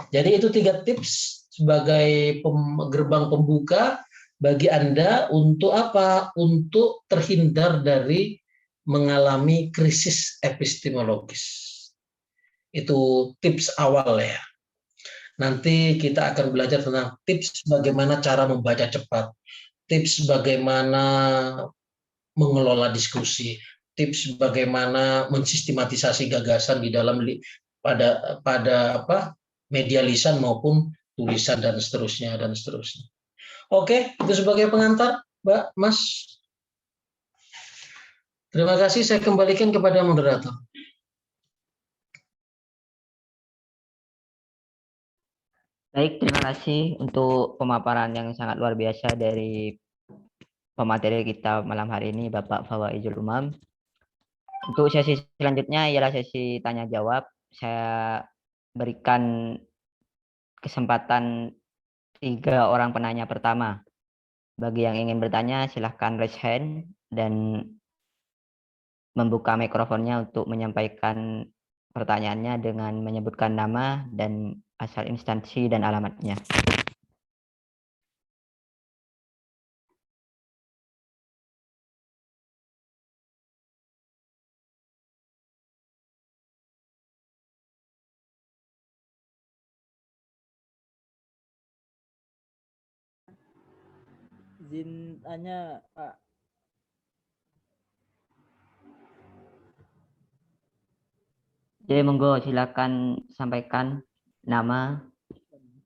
Jadi itu 3 tips sebagai gerbang pembuka bagi Anda untuk apa? Untuk terhindar dari mengalami krisis epistemologis. Itu tips awal ya. Nanti kita akan belajar tentang tips bagaimana cara membaca cepat, tips bagaimana mengelola diskusi, tips bagaimana mensistematisasi gagasan di dalam pada media lisan maupun tulisan dan seterusnya dan seterusnya. Oke, itu sebagai pengantar, Mbak, Mas. Terima kasih, saya kembalikan kepada moderator. Baik, terima kasih untuk pemaparan yang sangat luar biasa dari pemateri kita malam hari ini, Bapak Fawaizul Umam. Untuk sesi selanjutnya ialah sesi tanya jawab. Saya berikan kesempatan 3 orang penanya pertama. Bagi yang ingin bertanya, silahkan raise hand dan membuka mikrofonnya untuk menyampaikan pertanyaannya dengan menyebutkan nama dan asal instansi dan alamatnya. Izin tanya, Pak. Jadi monggo silakan sampaikan nama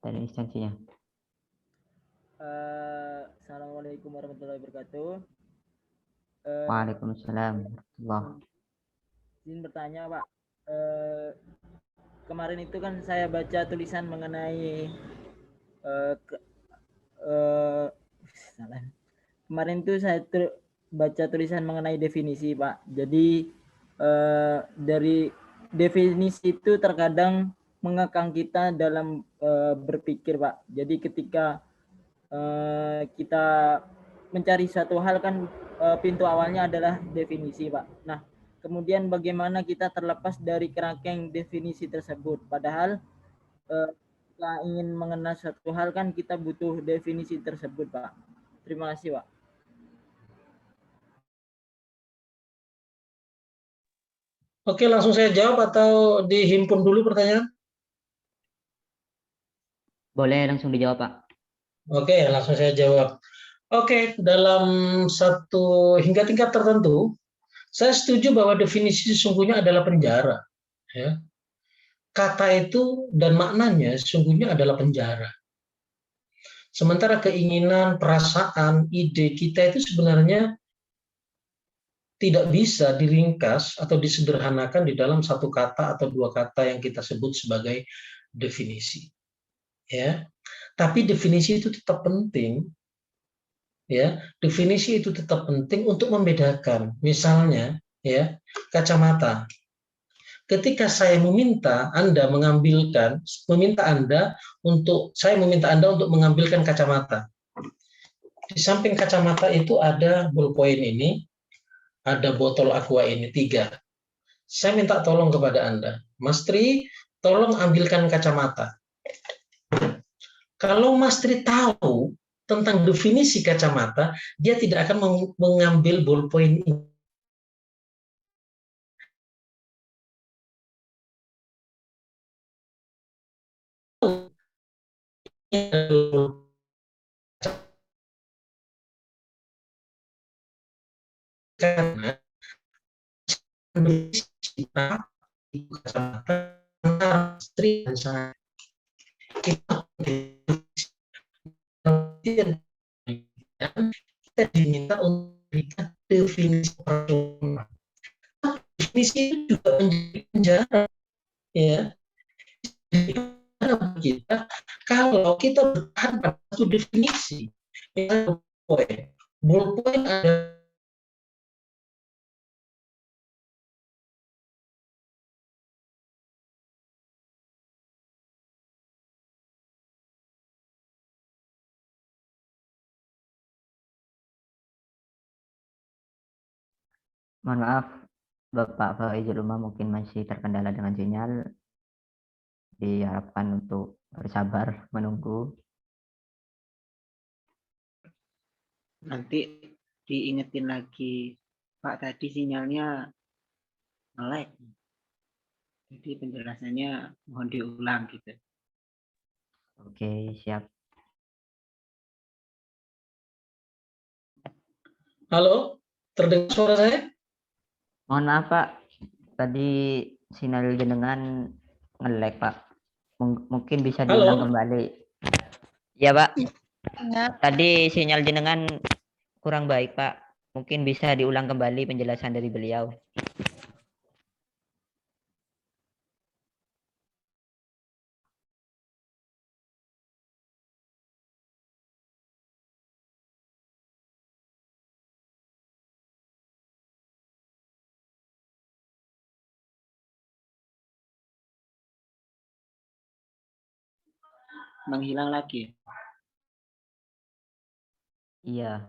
dan instansinya. Assalamualaikum warahmatullahi wabarakatuh. Waalaikumsalam. Izin bertanya, Pak. Kemarin itu kan saya baca tulisan mengenai kemarin itu saya baca tulisan mengenai definisi, Pak. Jadi dari definisi itu terkadang mengekang kita dalam berpikir, Pak. Jadi ketika kita mencari satu hal kan pintu awalnya adalah definisi, Pak. Nah, kemudian bagaimana kita terlepas dari kerangkeng definisi tersebut? Padahal kita ingin mengenal satu hal kan kita butuh definisi tersebut, Pak. Terima kasih, Pak. Oke, langsung saya jawab atau dihimpun dulu pertanyaan? Boleh langsung dijawab, Pak. Oke, langsung saya jawab. Oke, dalam satu hingga tingkat tertentu, saya setuju bahwa definisi sesungguhnya adalah penjara. Ya. Kata itu dan maknanya sesungguhnya adalah penjara. Sementara keinginan, perasaan, ide kita itu sebenarnya tidak bisa diringkas atau disederhanakan di dalam satu kata atau dua kata yang kita sebut sebagai definisi. Ya. Tapi definisi itu tetap penting. Ya, definisi itu tetap penting untuk membedakan. Misalnya, ya, kacamata. Ketika saya meminta Anda saya meminta Anda untuk mengambilkan kacamata. Di samping kacamata itu ada ballpoint ini, ada botol aqua ini 3. Saya minta tolong kepada Anda, Mas Tri, tolong ambilkan kacamata. Kalau Mas Tri tahu tentang definisi kacamata, dia tidak akan mengambil ballpoint ini. Karena kita antara istri dan saya kita diminta untuk memberikan definisi personal. Definisi itu juga menjadi penjara, ya. Kita kalau kita bertahan pada satu definisi, misalnya ballpoint ada. Mohon maaf, Bapak Faizul Umar mungkin masih terkendala dengan sinyal. Diharapkan untuk bersabar menunggu. Nanti diingetin lagi, Pak, tadi sinyalnya nge-lag. Jadi penjelasannya mohon diulang gitu. Oke, siap. Halo, terdengar suara saya? Mohon maaf, Pak. Tadi sinyal jenengan nge-lag, Pak. Mungkin bisa diulang Halo? kembali. Ya, Pak. Enggak. Tadi sinyal jenengan kurang baik, Pak. Mungkin bisa diulang kembali penjelasan dari beliau. Menghilang lagi. Iya.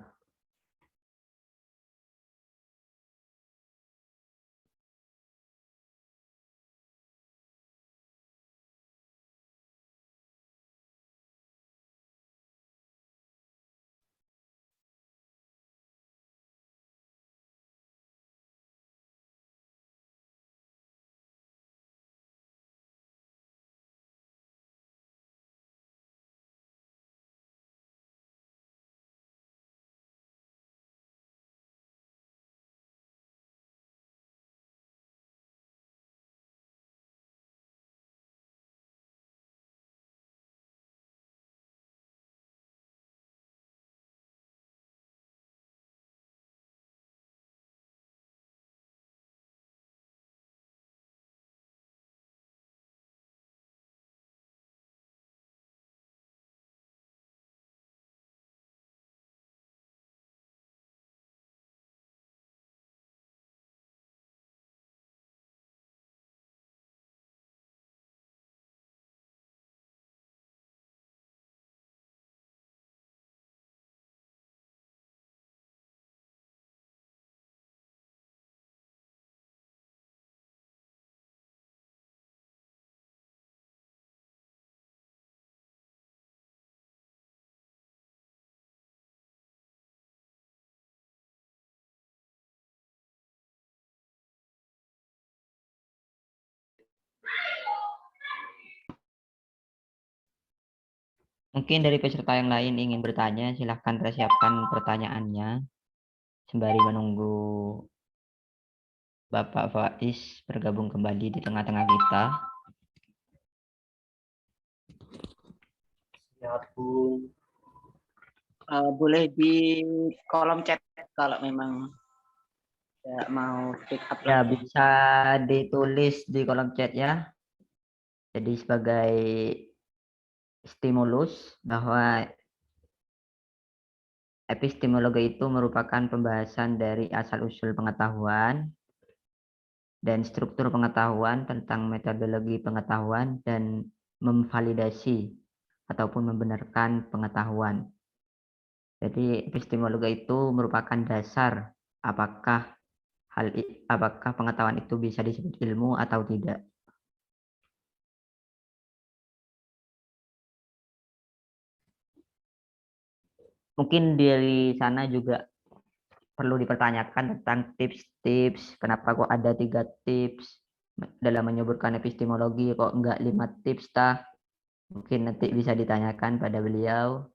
Mungkin dari peserta yang lain ingin bertanya, silahkan persiapkan pertanyaannya sembari menunggu Bapak Faiz bergabung kembali di tengah-tengah kita. Ya, Bu. Boleh di kolom chat kalau memang tidak mau pick up. Ya, bisa ditulis di kolom chat ya. Jadi sebagai stimulus bahwa epistemologi itu merupakan pembahasan dari asal-usul pengetahuan dan struktur pengetahuan tentang metodologi pengetahuan dan memvalidasi ataupun membenarkan pengetahuan. Jadi epistemologi itu merupakan dasar apakah pengetahuan itu bisa disebut ilmu atau tidak. Mungkin dari sana juga perlu dipertanyakan tentang tips-tips, kenapa kok ada 3 tips dalam menyebutkan epistemologi, kok enggak 5 tips tah? Mungkin nanti bisa ditanyakan pada beliau.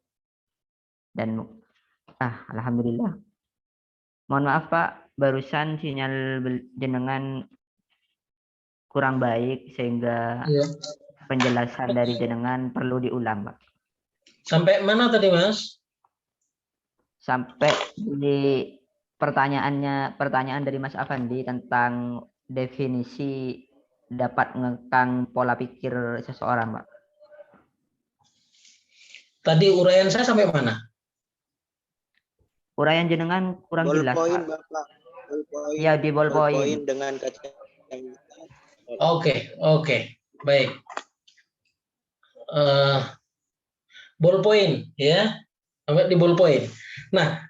Dan alhamdulillah. Mohon maaf Pak, barusan sinyal jenengan kurang baik sehingga penjelasan dari jenengan perlu diulang, Pak. Sampai mana tadi, Mas? Sampai di pertanyaan dari Mas Afandi tentang definisi dapat mengekang pola pikir seseorang, Pak. Tadi uraian saya sampai mana? Uraian jenengan kurang jelas, Pak. Bapak. Ya, di ballpoint. Dengan kaca. Oke. Baik. Ballpoint, ya. Sampai di ballpoint. Nah,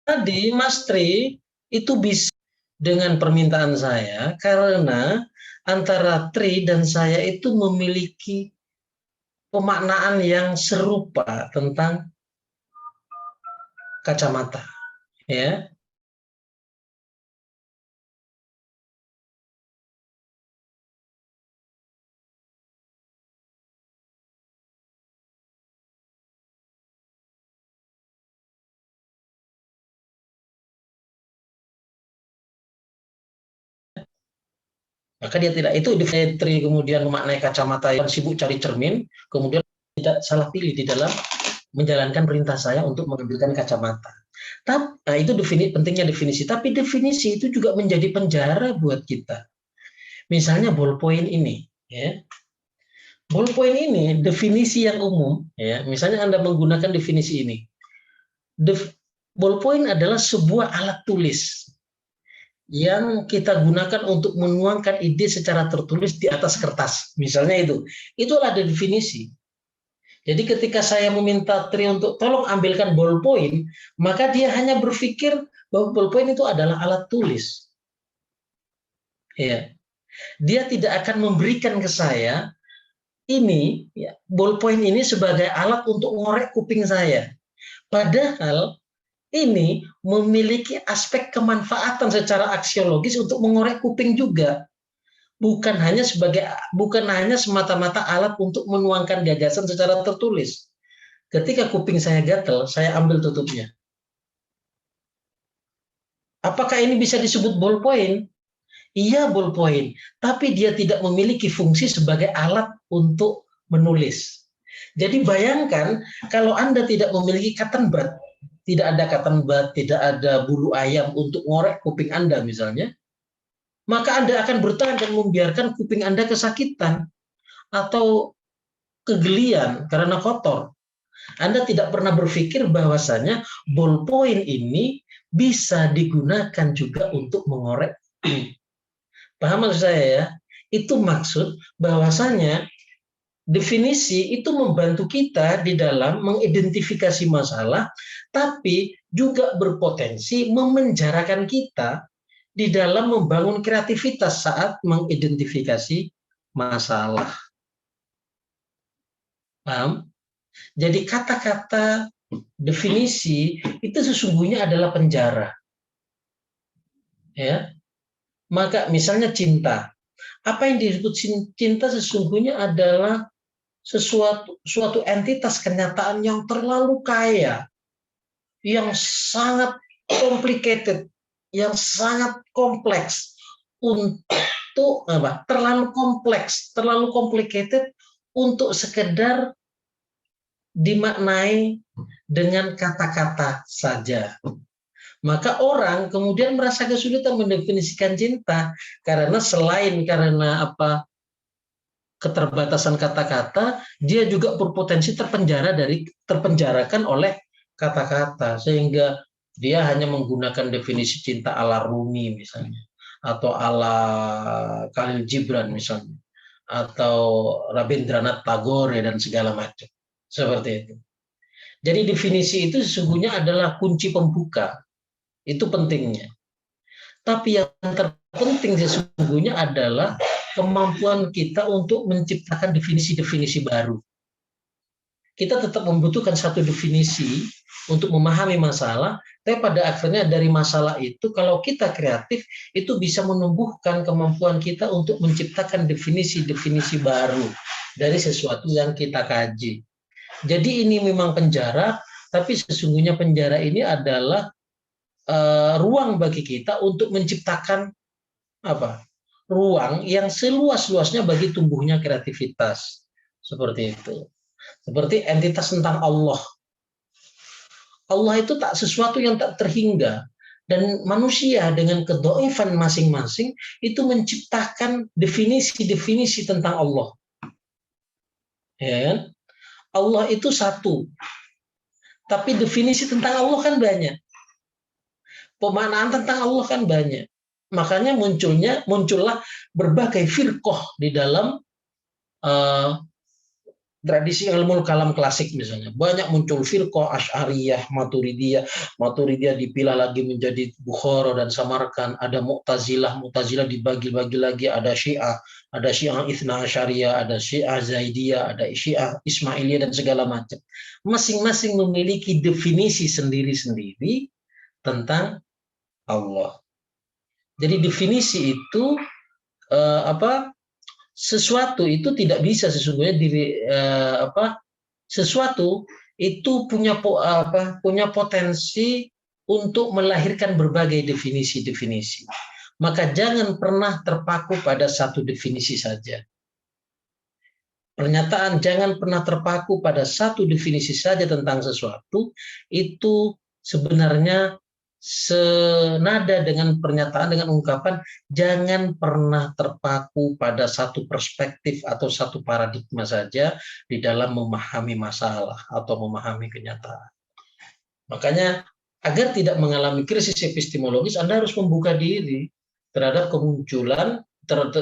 tadi Mas Tri itu bisa dengan permintaan saya karena antara Tri dan saya itu memiliki pemaknaan yang serupa tentang kacamata, ya. Maka dia tidak itu Tri kemudian memaknai kacamata yang sibuk cari cermin, kemudian tidak salah pilih di dalam menjalankan perintah saya untuk mengambilkan kacamata. Nah, itu pentingnya definisi. Tapi definisi itu juga menjadi penjara buat kita. Misalnya ballpoint ini, ya. Ballpoint ini definisi yang umum, ya. Misalnya Anda menggunakan definisi ini. Ballpoint adalah sebuah alat tulis yang kita gunakan untuk menuangkan ide secara tertulis di atas kertas. Misalnya itu ada definisi. Jadi ketika saya meminta Tri untuk tolong ambilkan ballpoint, maka dia hanya berpikir bahwa ballpoint itu adalah alat tulis. Ya. Dia tidak akan memberikan ke saya ini, ya, ballpoint ini sebagai alat untuk ngorek kuping saya. Padahal ini memiliki aspek kemanfaatan secara aksiologis untuk mengorek kuping juga. Bukan hanya semata-mata alat untuk menuangkan gagasan secara tertulis. Ketika kuping saya gatal, saya ambil tutupnya. Apakah ini bisa disebut ballpoint? Iya, ballpoint, tapi dia tidak memiliki fungsi sebagai alat untuk menulis. Jadi bayangkan kalau Anda tidak memiliki cotton bud, tidak ada cotton bud, tidak ada bulu ayam untuk ngorek kuping Anda misalnya, maka Anda akan bertahan dan membiarkan kuping Anda kesakitan atau kegelian karena kotor. Anda tidak pernah berpikir bahwasanya ballpoint ini bisa digunakan juga untuk mengorek kuping. Paham maksud saya ya? Itu maksud bahwasanya definisi itu membantu kita di dalam mengidentifikasi masalah, tapi juga berpotensi memenjarakan kita di dalam membangun kreativitas saat mengidentifikasi masalah. Paham? Jadi kata-kata definisi itu sesungguhnya adalah penjara. Ya. Maka misalnya cinta. Apa yang disebut cinta sesungguhnya adalah suatu entitas kenyataan yang terlalu kaya, yang sangat complicated, yang sangat kompleks untuk terlalu kompleks, terlalu complicated untuk sekedar dimaknai dengan kata-kata saja. Maka orang kemudian merasa kesulitan mendefinisikan cinta karena selain karena keterbatasan kata-kata, dia juga berpotensi terpenjarakan oleh kata-kata, sehingga dia hanya menggunakan definisi cinta ala Rumi misalnya, atau ala Khalil Gibran misalnya, atau Rabindranath Tagore dan segala macam seperti itu. Jadi definisi itu sesungguhnya adalah kunci pembuka, itu pentingnya. Tapi yang terpenting sesungguhnya adalah kemampuan kita untuk menciptakan definisi-definisi baru. Kita tetap membutuhkan satu definisi untuk memahami masalah, tapi pada akhirnya dari masalah itu, kalau kita kreatif, itu bisa menumbuhkan kemampuan kita untuk menciptakan definisi-definisi baru dari sesuatu yang kita kaji. Jadi ini memang penjara, tapi sesungguhnya penjara ini adalah ruang bagi kita untuk menciptakan ruang yang seluas-luasnya bagi tumbuhnya kreativitas. Seperti itu. Seperti entitas tentang Allah. Allah itu tak sesuatu yang tak terhingga. Dan manusia dengan kedoifan masing-masing itu menciptakan definisi-definisi tentang Allah. Ya, Allah itu satu. Tapi definisi tentang Allah kan banyak. Pemaknaan tentang Allah kan banyak. Makanya muncullah berbagai firqah di dalam tradisi ilmu kalam klasik misalnya. Banyak muncul firqah Asy'ariyah, Maturidiyah dipilah lagi menjadi Bukhara dan Samarkand, ada Mu'tazilah dibagi-bagi lagi, ada Syiah Itsna Asy'ariyah, ada Syiah Zaidiyah, ada Syiah Ismailiyah dan segala macam. Masing-masing memiliki definisi sendiri-sendiri tentang Allah. Jadi definisi itu sesuatu itu tidak bisa sesungguhnya sesuatu itu punya potensi untuk melahirkan berbagai definisi-definisi. Maka jangan pernah terpaku pada satu definisi saja. Pernyataan jangan pernah terpaku pada satu definisi saja tentang sesuatu itu sebenarnya senada dengan pernyataan, dengan ungkapan jangan pernah terpaku pada satu perspektif atau satu paradigma saja di dalam memahami masalah atau memahami kenyataan. Makanya agar tidak mengalami krisis epistemologis, Anda harus membuka diri terhadap kemunculan,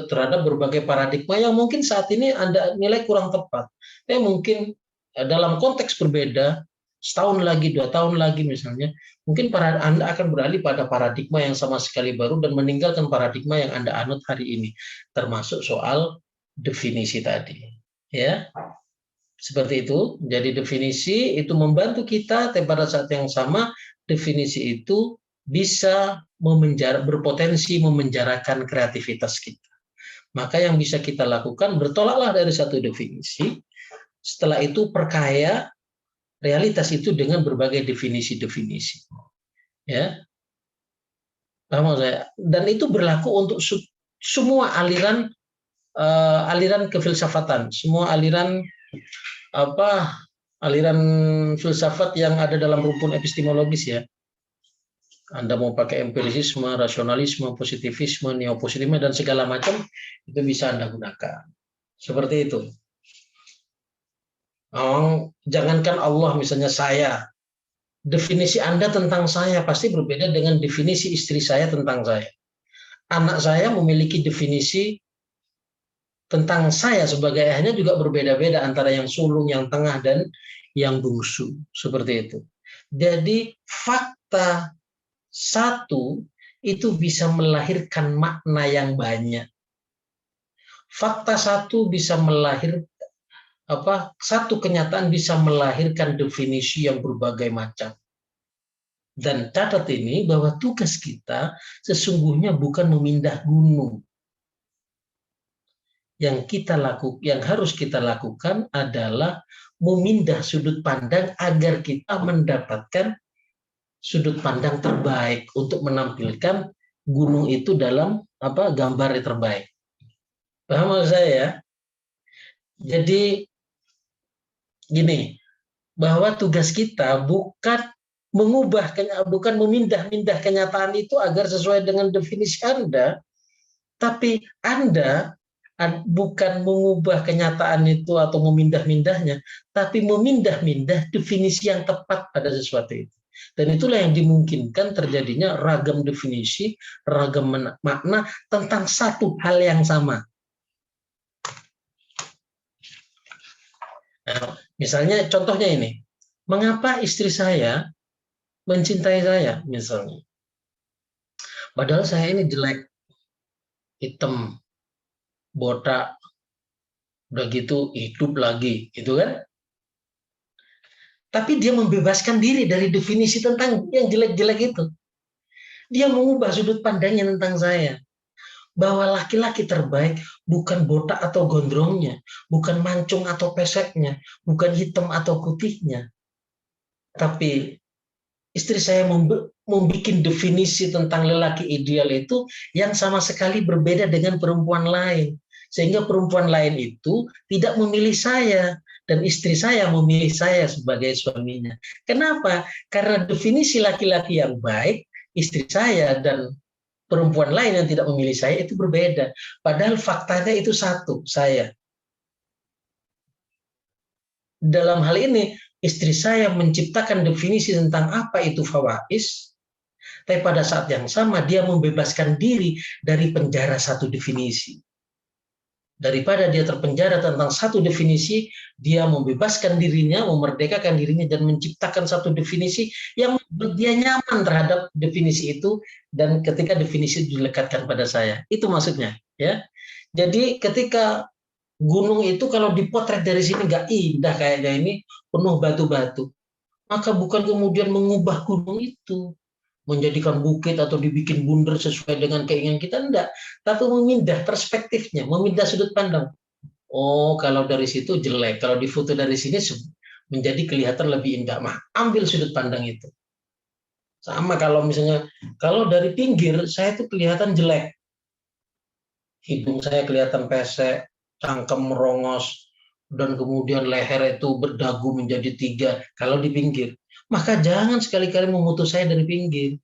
terhadap berbagai paradigma yang mungkin saat ini Anda nilai kurang tepat. Mungkin dalam konteks berbeda, setahun lagi, 2 tahun lagi misalnya, mungkin Anda akan beralih pada paradigma yang sama sekali baru dan meninggalkan paradigma yang Anda anut hari ini, termasuk soal definisi tadi. Ya, seperti itu. Jadi definisi itu membantu kita, tapi pada saat yang sama definisi itu bisa berpotensi memenjarakan kreativitas kita. Maka yang bisa kita lakukan, bertolaklah dari satu definisi, setelah itu perkaya realitas itu dengan berbagai definisi-definisi. Ya. Paham saya? Dan itu berlaku untuk semua aliran kefilsafatan, semua aliran filsafat yang ada dalam rumpun epistemologis ya. Anda mau pakai empirisisme, rasionalisme, positivisme, neopositivisme dan segala macam itu bisa Anda gunakan. Seperti itu. Jangankan Allah misalnya saya, definisi Anda tentang saya pasti berbeda dengan definisi istri saya tentang saya. Anak saya memiliki definisi tentang saya sebagai ayahnya juga berbeda-beda antara yang sulung, yang tengah, dan yang bungsu. Seperti itu. Jadi fakta satu itu bisa melahirkan makna yang banyak. Fakta satu bisa melahirkan satu kenyataan bisa melahirkan definisi yang berbagai macam. Dan catat ini bahwa tugas kita sesungguhnya bukan memindah gunung. yang harus kita lakukan adalah memindah sudut pandang agar kita mendapatkan sudut pandang terbaik untuk menampilkan gunung itu dalam gambar terbaik. Paham maksud saya ya? Jadi gini, bahwa tugas kita bukan bukan memindah-mindah kenyataan itu agar sesuai dengan definisi Anda, tapi Anda bukan mengubah kenyataan itu atau memindah-mindahnya, tapi memindah-mindah definisi yang tepat pada sesuatu itu. Dan itulah yang dimungkinkan terjadinya ragam definisi, ragam makna tentang satu hal yang sama. Nah, misalnya contohnya ini, mengapa istri saya mencintai saya misalnya? Padahal saya ini jelek, hitam, botak, udah gitu hidup lagi, gitu kan? Tapi dia membebaskan diri dari definisi tentang yang jelek-jelek itu. Dia mengubah sudut pandangnya tentang saya. Bahwa laki-laki terbaik bukan botak atau gondrongnya, bukan mancung atau peseknya, bukan hitam atau putihnya. Tapi istri saya membuat definisi tentang lelaki ideal itu yang sama sekali berbeda dengan perempuan lain. Sehingga perempuan lain itu tidak memilih saya, dan istri saya memilih saya sebagai suaminya. Kenapa? Karena definisi laki-laki yang baik, istri saya dan perempuan lain yang tidak memilih saya itu berbeda. Padahal faktanya itu satu, saya. Dalam hal ini, istri saya menciptakan definisi tentang apa itu fawais, tapi pada saat yang sama dia membebaskan diri dari penjara satu definisi. Daripada dia terpenjara tentang satu definisi, dia membebaskan dirinya, memerdekakan dirinya, dan menciptakan satu definisi yang membuat dia nyaman terhadap definisi itu, dan ketika definisi itu dilekatkan pada saya. Itu maksudnya. Ya. Jadi ketika gunung itu kalau dipotret dari sini nggak indah kayaknya, ini penuh batu-batu, maka bukan kemudian mengubah gunung itu, menjadikan bukit atau dibikin bundar sesuai dengan keinginan kita, enggak. Tapi memindah perspektifnya, memindah sudut pandang. Oh, kalau dari situ jelek, kalau difoto dari sini menjadi kelihatan lebih indah. Mah, ambil sudut pandang itu. Sama kalau misalnya, kalau dari pinggir, saya itu kelihatan jelek. Hidung saya kelihatan pesek, cangkem merongos, dan kemudian leher itu berdagu menjadi 3 kalau di pinggir. Maka jangan sekali-kali memutus saya dari pinggir.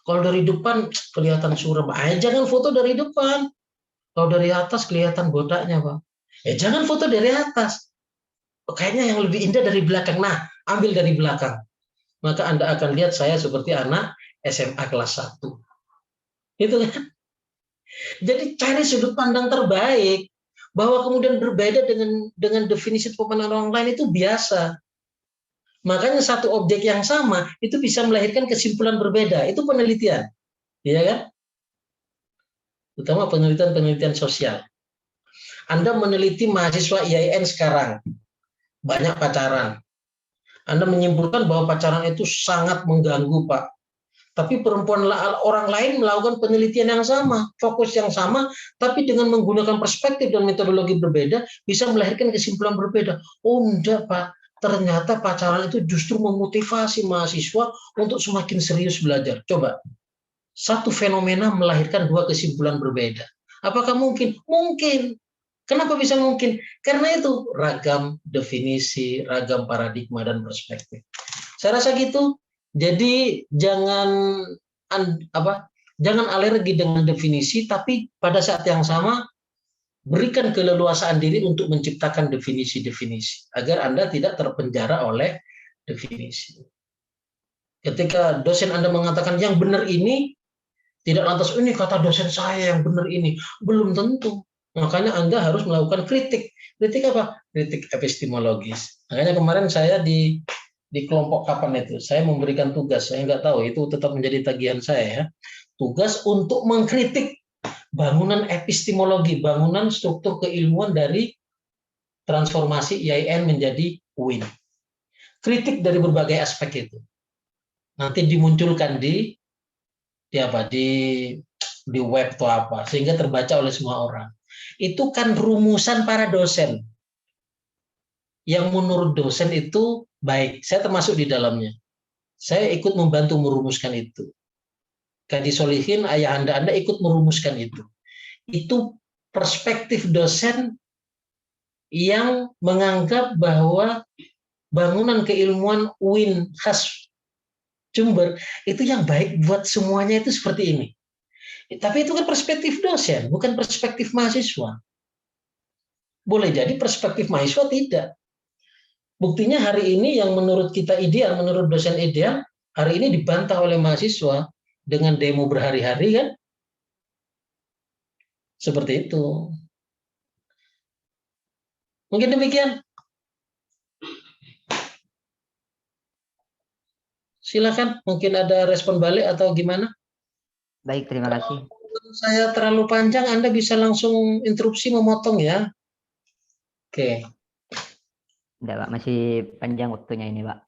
Kalau dari depan kelihatan suram, jangan foto dari depan. Kalau dari atas kelihatan botaknya, Pak. Jangan foto dari atas. Kayaknya yang lebih indah dari belakang. Nah, ambil dari belakang. Maka Anda akan lihat saya seperti anak SMA kelas 1. Itu kan? Jadi cari sudut pandang terbaik. Bahwa kemudian berbeda dengan definisi pemandangan orang lain itu biasa. Makanya satu objek yang sama itu bisa melahirkan kesimpulan berbeda. Itu penelitian, ya kan? Terutama penelitian sosial. Anda meneliti mahasiswa IAIN sekarang, banyak pacaran. Anda menyimpulkan bahwa pacaran itu sangat mengganggu, Pak. Tapi orang lain melakukan penelitian yang sama, fokus yang sama, tapi dengan menggunakan perspektif dan metodologi berbeda, bisa melahirkan kesimpulan berbeda. Oh, enggak, Pak. Ternyata pacaran itu justru memotivasi mahasiswa untuk semakin serius belajar. Coba, satu fenomena melahirkan 2 kesimpulan berbeda. Apakah mungkin? Mungkin. Kenapa bisa mungkin? Karena itu ragam definisi, ragam paradigma dan perspektif. Saya rasa gitu. Jadi jangan alergi dengan definisi, tapi pada saat yang sama berikan keleluasaan diri untuk menciptakan definisi-definisi agar Anda tidak terpenjara oleh definisi. Ketika dosen Anda mengatakan yang benar ini, tidak lantas ini kata dosen saya yang benar ini, belum tentu. Makanya Anda harus melakukan kritik. Kritik apa? Kritik epistemologis. Makanya kemarin saya di kelompok kapan itu, saya memberikan tugas, saya nggak tahu, itu tetap menjadi tagihan saya ya. Tugas untuk mengkritik bangunan epistemologi, bangunan struktur keilmuan dari transformasi IAIN menjadi UIN. Kritik dari berbagai aspek itu. Nanti dimunculkan di web atau apa, sehingga terbaca oleh semua orang. itu kan rumusan para dosen. Yang menurut dosen itu baik, saya termasuk di dalamnya. Saya ikut membantu merumuskan itu. Kadis Solihin, ayah Anda ikut merumuskan itu. Itu perspektif dosen yang menganggap bahwa bangunan keilmuan UIN khas Jember itu yang baik buat semuanya itu seperti ini. Tapi itu kan perspektif dosen, bukan perspektif mahasiswa. Boleh jadi perspektif mahasiswa tidak. Buktinya hari ini yang menurut kita ideal, menurut dosen ideal, hari ini dibantah oleh mahasiswa dengan demo berhari-hari kan? Seperti itu. Mungkin demikian. Silakan, mungkin ada respon balik atau gimana? Baik, terima kasih. Kalau saya terlalu panjang, Anda bisa langsung interupsi memotong ya. Oke. Tidak, Pak. Masih panjang waktunya ini, Pak.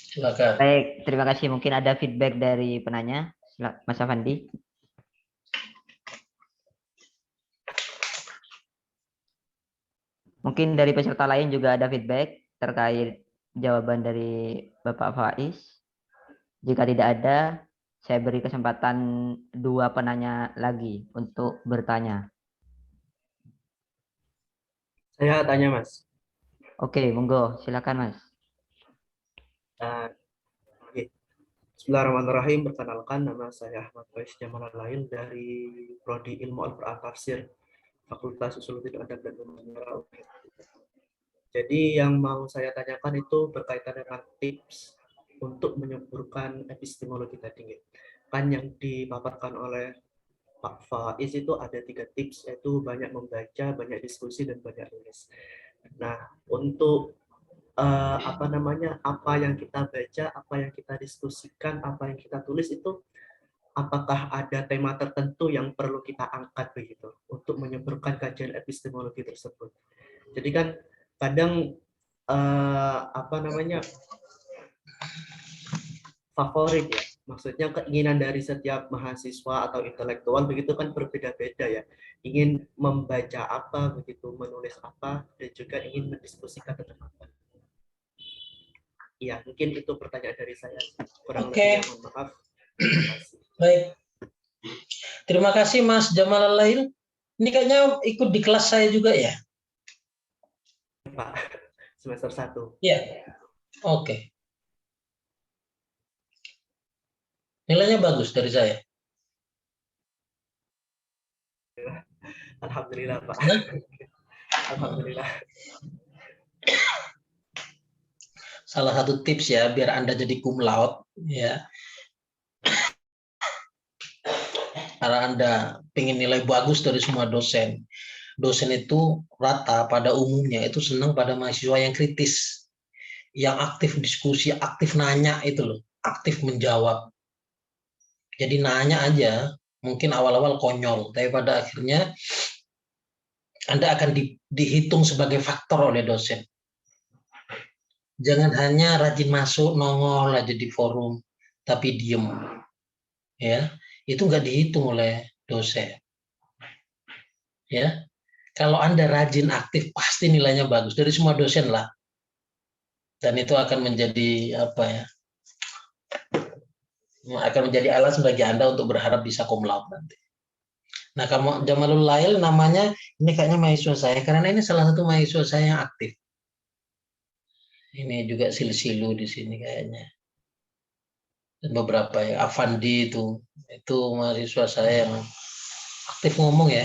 Silakan. Baik, terima kasih. Mungkin ada feedback dari penanya. Mas Afandi. Mungkin dari peserta lain juga ada feedback terkait jawaban dari Bapak Faiz. Jika tidak ada, saya beri kesempatan 2 penanya lagi untuk bertanya. Saya tanya, Mas. Oke, monggo, silakan, Mas. Bismillahirrahmanirrahim. Perkenalkan, nama saya Ahmad Faiz Jamalalail dari Prodi Ilmu Al-Quran Tafsir, Fakultas Usuluddin Adab dan Umum. Jadi yang mau saya tanyakan itu berkaitan dengan tips untuk menyuburkan epistemologi tadi. Kan yang dipaparkan oleh Pak Faiz itu ada 3 tips, yaitu banyak membaca, banyak diskusi, dan banyak tulis. Nah, untuk apa yang kita baca, apa yang kita diskusikan, apa yang kita tulis itu, apakah ada tema tertentu yang perlu kita angkat begitu untuk menyuburkan kajian epistemologi tersebut? Jadi kan kadang favorit ya, maksudnya keinginan dari setiap mahasiswa atau intelektual begitu kan berbeda-beda ya, ingin membaca apa begitu, menulis apa, dan juga ingin mendiskusikan tentang apa. Ya, mungkin itu pertanyaan dari saya. Kurang lebihnya mohon maaf. Terima kasih. Baik. Terima kasih Mas Jamalalail. Ini kayaknya ikut di kelas saya juga ya? Pak, semester 1. Iya. Oke. Nilainya bagus dari saya. Alhamdulillah, Pak. Alhamdulillah. Salah satu tips ya biar Anda jadi cum laude ya. Karena Anda pengen nilai bagus dari semua dosen. Dosen itu rata pada umumnya itu senang pada mahasiswa yang kritis, yang aktif diskusi, aktif nanya itu loh, aktif menjawab. Jadi nanya aja, mungkin awal-awal konyol, tapi pada akhirnya Anda akan dihitung sebagai faktor oleh dosen. Jangan hanya rajin masuk, nongol aja di forum, tapi diem. Ya, itu nggak dihitung oleh dosen. Ya, kalau Anda rajin, aktif, pasti nilainya bagus dari semua dosen lah. Dan itu akan menjadi apa ya? Akan menjadi alasan bagi Anda untuk berharap bisa cum laude nanti. Nah, kamu Jamalul Lail namanya ini kayaknya mahasiswa saya karena ini salah satu mahasiswa saya yang aktif. Ini juga Silsilu di sini kayaknya. Dan beberapa ya Afandi itu mahasiswa saya yang aktif ngomong ya.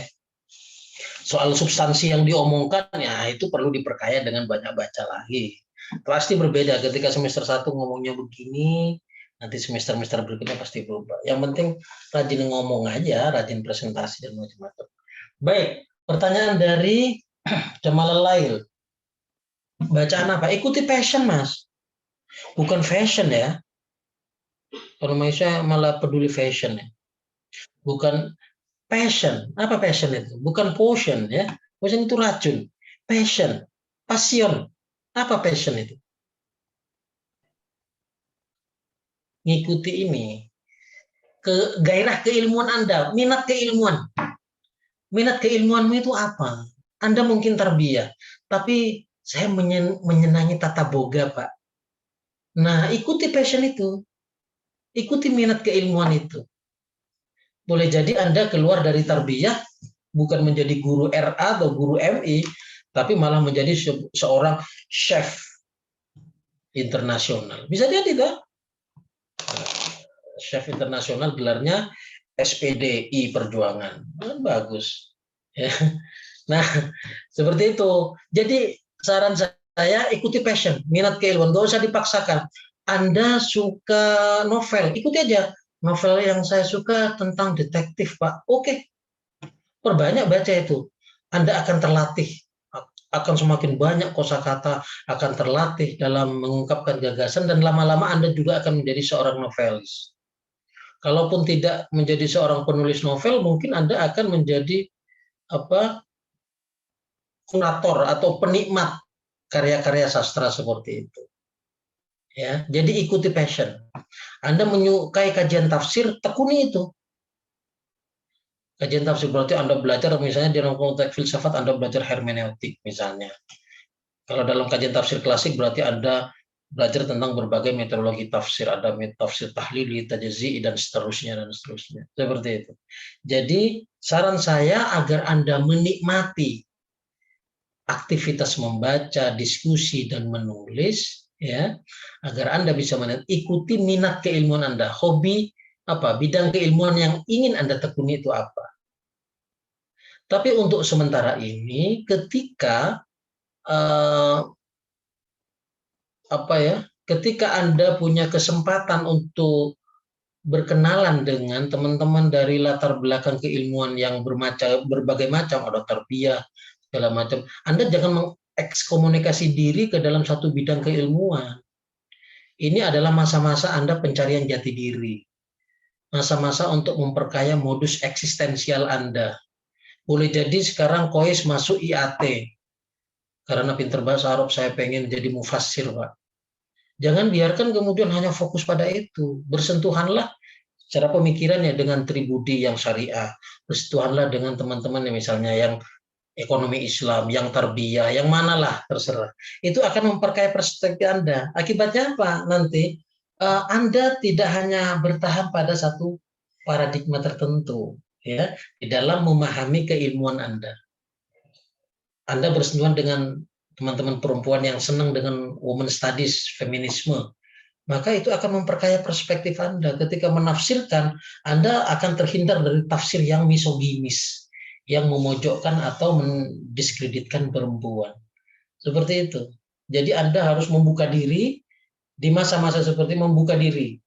Soal substansi yang diomongkan ya itu perlu diperkaya dengan banyak baca lagi. Pasti berbeda ketika semester 1 ngomongnya begini, nanti semester-semester berikutnya pasti berubah. Yang penting rajin ngomong aja, rajin presentasi dan macam-macam. Baik, pertanyaan dari Jamalul Lail. Bacaan apa? Ikuti passion, Mas. Bukan fashion ya. Kalau saya malah peduli fashion ya. Bukan passion. Apa passion itu? Bukan potion ya. Potion itu racun. Passion. Passion. Apa passion itu? Ngikuti ini. Gairah keilmuan Anda, minat keilmuan. Minat keilmuanmu itu apa? Anda mungkin tarbiyah, tapi saya menyenangi tata boga, Pak. Nah, ikuti passion itu. Ikuti minat keilmuan itu. Boleh jadi Anda keluar dari tarbiyah bukan menjadi guru RA atau guru MI, tapi malah menjadi seorang chef internasional. Bisa jadi, toh? Chef internasional gelarnya SPDI Perjuangan. Bagus. Ya. Nah, seperti itu. Jadi saran saya ikuti passion, minat keilmuan, nggak usah dipaksakan. Anda suka novel, ikuti aja. Novel yang saya suka tentang detektif, Pak. Oke, perbanyak baca itu. Anda akan terlatih, akan semakin banyak kosakata, akan terlatih dalam mengungkapkan gagasan, dan lama-lama Anda juga akan menjadi seorang novelis. Kalaupun tidak menjadi seorang penulis novel, mungkin Anda akan menjadi kurator atau penikmat karya-karya sastra seperti itu. Ya, jadi ikuti passion. Anda menyukai kajian tafsir, tekuni itu. Kajian tafsir berarti Anda belajar misalnya dalam konteks filsafat, Anda belajar hermeneutik misalnya. Kalau dalam kajian tafsir klasik berarti Anda belajar tentang berbagai metodologi tafsir, ada tafsir tahlili, tajzi'i, dan seterusnya. Seperti itu. Jadi saran saya agar Anda menikmati aktivitas membaca, diskusi, dan menulis, ya, agar Anda bisa ikuti minat keilmuan Anda, hobi apa, bidang keilmuan yang ingin Anda tekuni itu apa. Tapi untuk sementara ini, ketika ketika Anda punya kesempatan untuk berkenalan dengan teman-teman dari latar belakang keilmuan yang berbagai macam, ada tarbiyah, segala macam, Anda jangan mengekskomunikasi diri ke dalam satu bidang keilmuan. Ini adalah masa-masa Anda pencarian jati diri, masa-masa untuk memperkaya modus eksistensial Anda. Boleh jadi sekarang Kois masuk IAT, karena pinter bahasa Arab saya pengen jadi mufassir, Pak. Jangan biarkan kemudian hanya fokus pada itu. Bersentuhanlah secara pemikirannya dengan tribudi yang syariah. Bersentuhanlah dengan teman-teman yang misalnya yang ekonomi Islam, yang tarbiyah, yang manalah terserah. Itu akan memperkaya perspektif Anda. Akibatnya apa? Nanti Anda tidak hanya bertahan pada satu paradigma tertentu, ya, di dalam memahami keilmuan Anda. Anda bersentuhan dengan teman-teman perempuan yang senang dengan women studies, feminisme, maka itu akan memperkaya perspektif Anda. Ketika menafsirkan, Anda akan terhindar dari tafsir yang misoginis, yang memojokkan atau mendiskreditkan perempuan. Seperti itu. Jadi Anda harus membuka diri di masa-masa seperti membuka diri.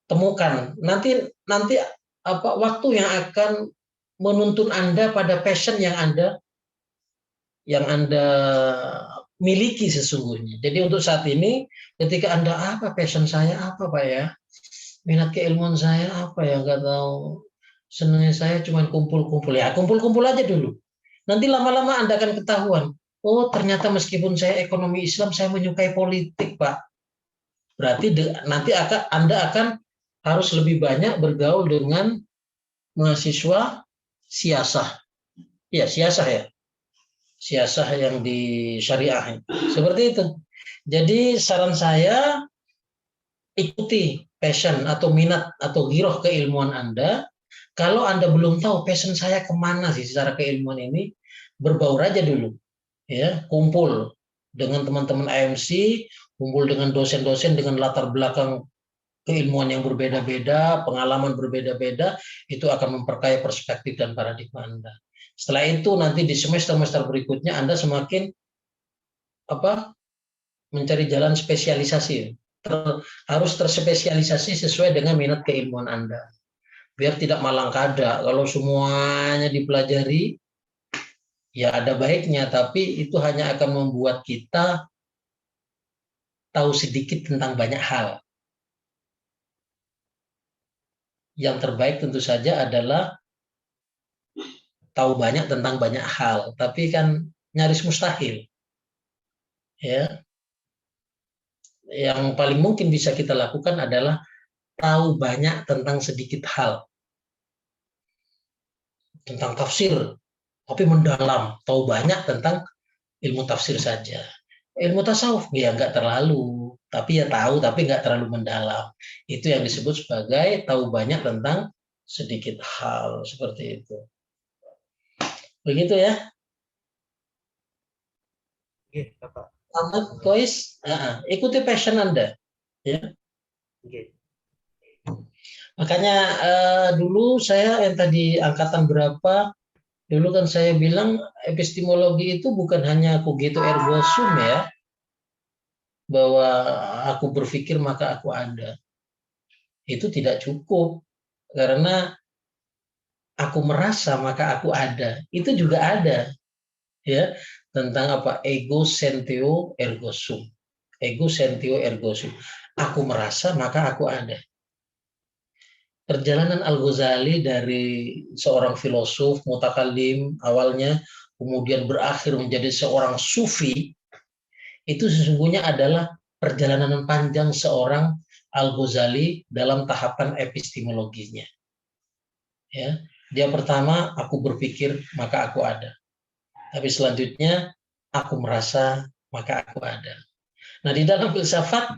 Temukan. Nanti waktu yang akan menuntun Anda pada passion yang Anda miliki sesungguhnya. Jadi untuk saat ini, ketika Anda apa passion saya apa, Pak, ya, minat keilmuan saya apa ya, nggak tahu, senangnya saya cuma kumpul-kumpul, ya kumpul-kumpul aja dulu. Nanti lama-lama Anda akan ketahuan, oh ternyata meskipun saya ekonomi Islam, saya menyukai politik, Pak. Berarti nanti Anda akan harus lebih banyak bergaul dengan mahasiswa siasah. Ya, siasah ya. Siasah yang di syariah. Seperti itu. Jadi saran saya, ikuti passion atau minat atau giroh keilmuan Anda. Kalau Anda belum tahu passion saya kemana sih secara keilmuan ini, berbaur aja dulu. Ya, kumpul dengan teman-teman AMC, kumpul dengan dosen-dosen dengan latar belakang keilmuan yang berbeda-beda, pengalaman berbeda-beda, itu akan memperkaya perspektif dan paradigma Anda. Setelah itu nanti di semester-semester berikutnya Anda semakin mencari jalan spesialisasi. Harus terspesialisasi sesuai dengan minat keilmuan Anda. Biar tidak malang kada. Kalau semuanya dipelajari, ya ada baiknya, tapi itu hanya akan membuat kita tahu sedikit tentang banyak hal. Yang terbaik tentu saja adalah tahu banyak tentang banyak hal, tapi kan nyaris mustahil. Ya. Yang paling mungkin bisa kita lakukan adalah tahu banyak tentang sedikit hal. tentang tafsir, tapi mendalam, tahu banyak tentang ilmu tafsir saja. Ilmu tasawuf ya nggak terlalu, tapi ya tahu, tapi nggak terlalu mendalam. Itu yang disebut sebagai tahu banyak tentang sedikit hal, seperti itu. Begitu ya. Oke, Bapak. Kois, ikuti passion Anda. Ya. Oke. Makanya dulu saya yang tadi angkatan berapa, dulu kan saya bilang epistemologi itu bukan hanya cogito ergo sum ya, bahwa aku berpikir maka aku ada. Itu tidak cukup, karena aku merasa maka aku ada. Itu juga ada, ya, tentang apa? Ego sentio ergo sum. Ego sentio ergo sum. Aku merasa maka aku ada. Perjalanan Al-Ghazali dari seorang filosof mutakallim awalnya, kemudian berakhir menjadi seorang sufi, itu sesungguhnya adalah perjalanan panjang seorang Al-Ghazali dalam tahapan epistemologinya. Ya, dia pertama, aku berpikir maka aku ada. Tapi selanjutnya, aku merasa maka aku ada. Nah, di dalam filsafat,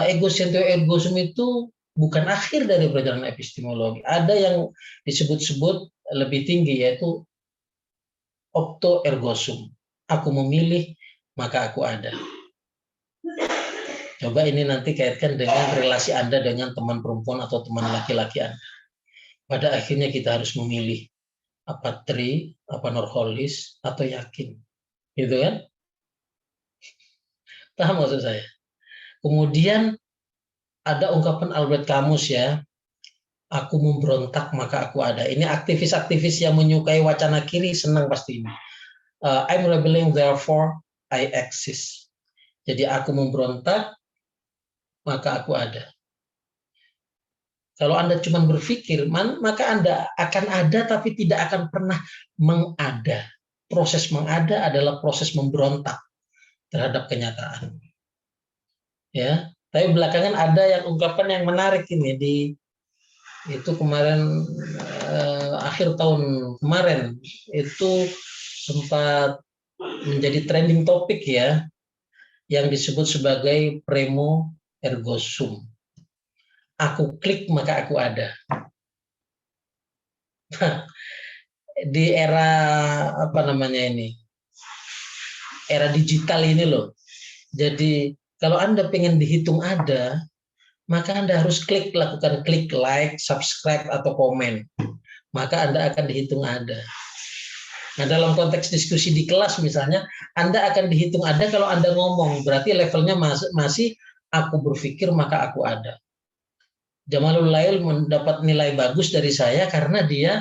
ego sentio ergo sum itu bukan akhir dari perjalanan epistemologi. Ada yang disebut-sebut lebih tinggi, yaitu opto ergo sum. Aku memilih, maka aku ada. Coba ini nanti kaitkan dengan relasi Anda dengan teman perempuan atau teman laki-laki Anda. Pada akhirnya kita harus memilih apa tri, apa nurholis, atau yakin. Gitu kan? Paham maksud saya? Kemudian ada ungkapan Albert Camus ya, aku memberontak maka aku ada. Ini aktivis-aktivis yang menyukai wacana kiri senang pasti ini. I'm rebelling therefore I exist. Jadi aku memberontak maka aku ada. Kalau Anda cuma berpikir, maka Anda akan ada tapi tidak akan pernah mengada. Proses mengada adalah proses memberontak terhadap kenyataan. Ya, tapi belakangan ada yang ungkapan yang menarik ini itu kemarin akhir tahun kemarin itu sempat menjadi trending topik ya, yang disebut sebagai primo ergo sum. Aku klik maka aku ada. Di era apa namanya ini? Era digital ini loh. Jadi kalau Anda pengen dihitung ada, maka Anda harus lakukan klik like, subscribe, atau komen. Maka Anda akan dihitung ada. Nah, dalam konteks diskusi di kelas misalnya, Anda akan dihitung ada kalau Anda ngomong. Berarti levelnya masih aku berpikir maka aku ada. Jamalul Lail mendapat nilai bagus dari saya karena dia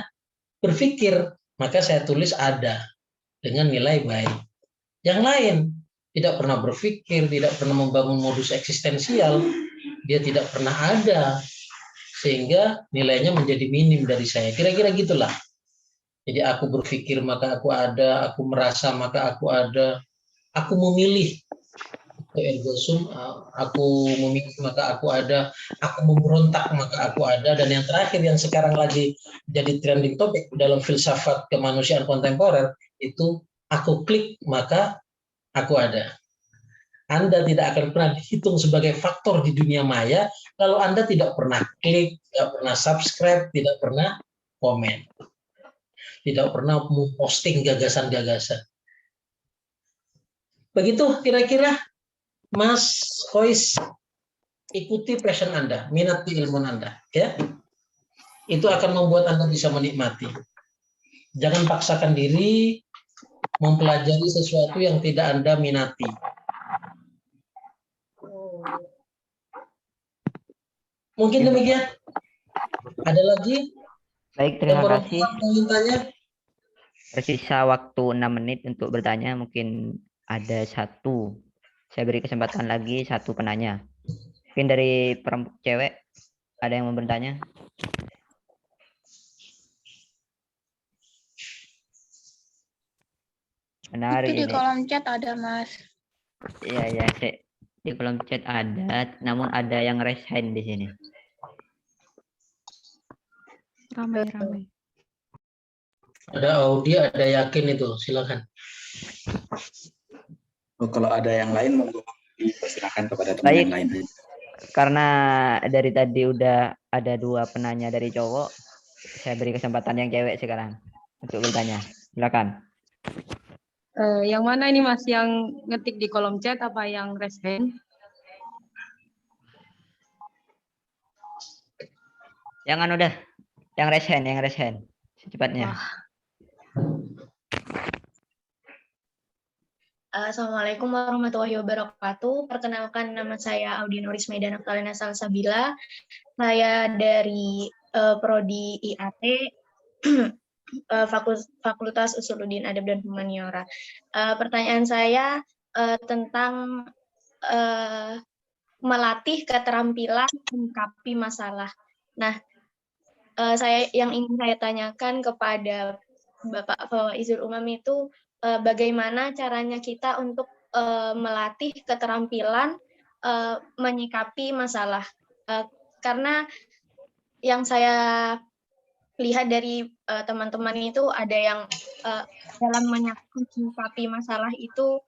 berpikir, maka saya tulis ada dengan nilai baik. Yang lain tidak pernah berpikir, tidak pernah membangun modus eksistensial, dia tidak pernah ada, sehingga nilainya menjadi minim dari saya. Kira-kira gitulah. Jadi aku berpikir maka aku ada, aku merasa maka aku ada, aku memilih ergo sum, aku memilih maka aku ada, aku memberontak maka aku ada, dan yang terakhir yang sekarang lagi jadi trending topik dalam filsafat kemanusiaan kontemporer itu aku klik maka aku ada. Anda tidak akan pernah dihitung sebagai faktor di dunia maya kalau Anda tidak pernah klik, tidak pernah subscribe, tidak pernah komen, tidak pernah memposting gagasan-gagasan. Begitu kira-kira Mas Kois, ikuti passion Anda, minati ilmu Anda, ya. Itu akan membuat Anda bisa menikmati. Jangan paksakan diri mempelajari sesuatu yang tidak Anda minati. Mungkin demikian. Ada lagi? Baik, terima kasih. Tanya? Tersisa waktu 6 menit untuk bertanya. Mungkin ada satu. Saya beri kesempatan lagi satu penanya. Mungkin dari cewek ada yang mau bertanya? Menarik Itu di ini. kolom chat ada, Mas. Iya, di kolom chat ada, namun ada yang raise hand di sini. Ramai. Ada Audi, ada Yakin itu, silakan. Oh, kalau ada yang lain monggo dipersilakan kepada teman Baik. yang lain. Karena dari tadi udah ada 2 penanya dari cowok, saya beri kesempatan yang cewek sekarang untuk bertanya. Silakan. Yang mana ini Mas? Yang ngetik di kolom chat apa yang raise hand? Jangan udah, yang raise hand, secepatnya. Wah. Assalamualaikum warahmatullahi wabarakatuh. Perkenalkan, nama saya Audi Nuris Maidana Kalena Salsabila. Saya dari Prodi IAT, Fakultas Usuluddin Adab dan Humaniora. Pertanyaan saya tentang melatih keterampilan menyikapi masalah. Nah, yang ingin saya tanyakan kepada Bapak Fawaizul Umam itu bagaimana caranya kita untuk melatih keterampilan menyikapi masalah. Karena yang saya lihat dari teman-teman itu ada yang dalam menyikapi masalah itu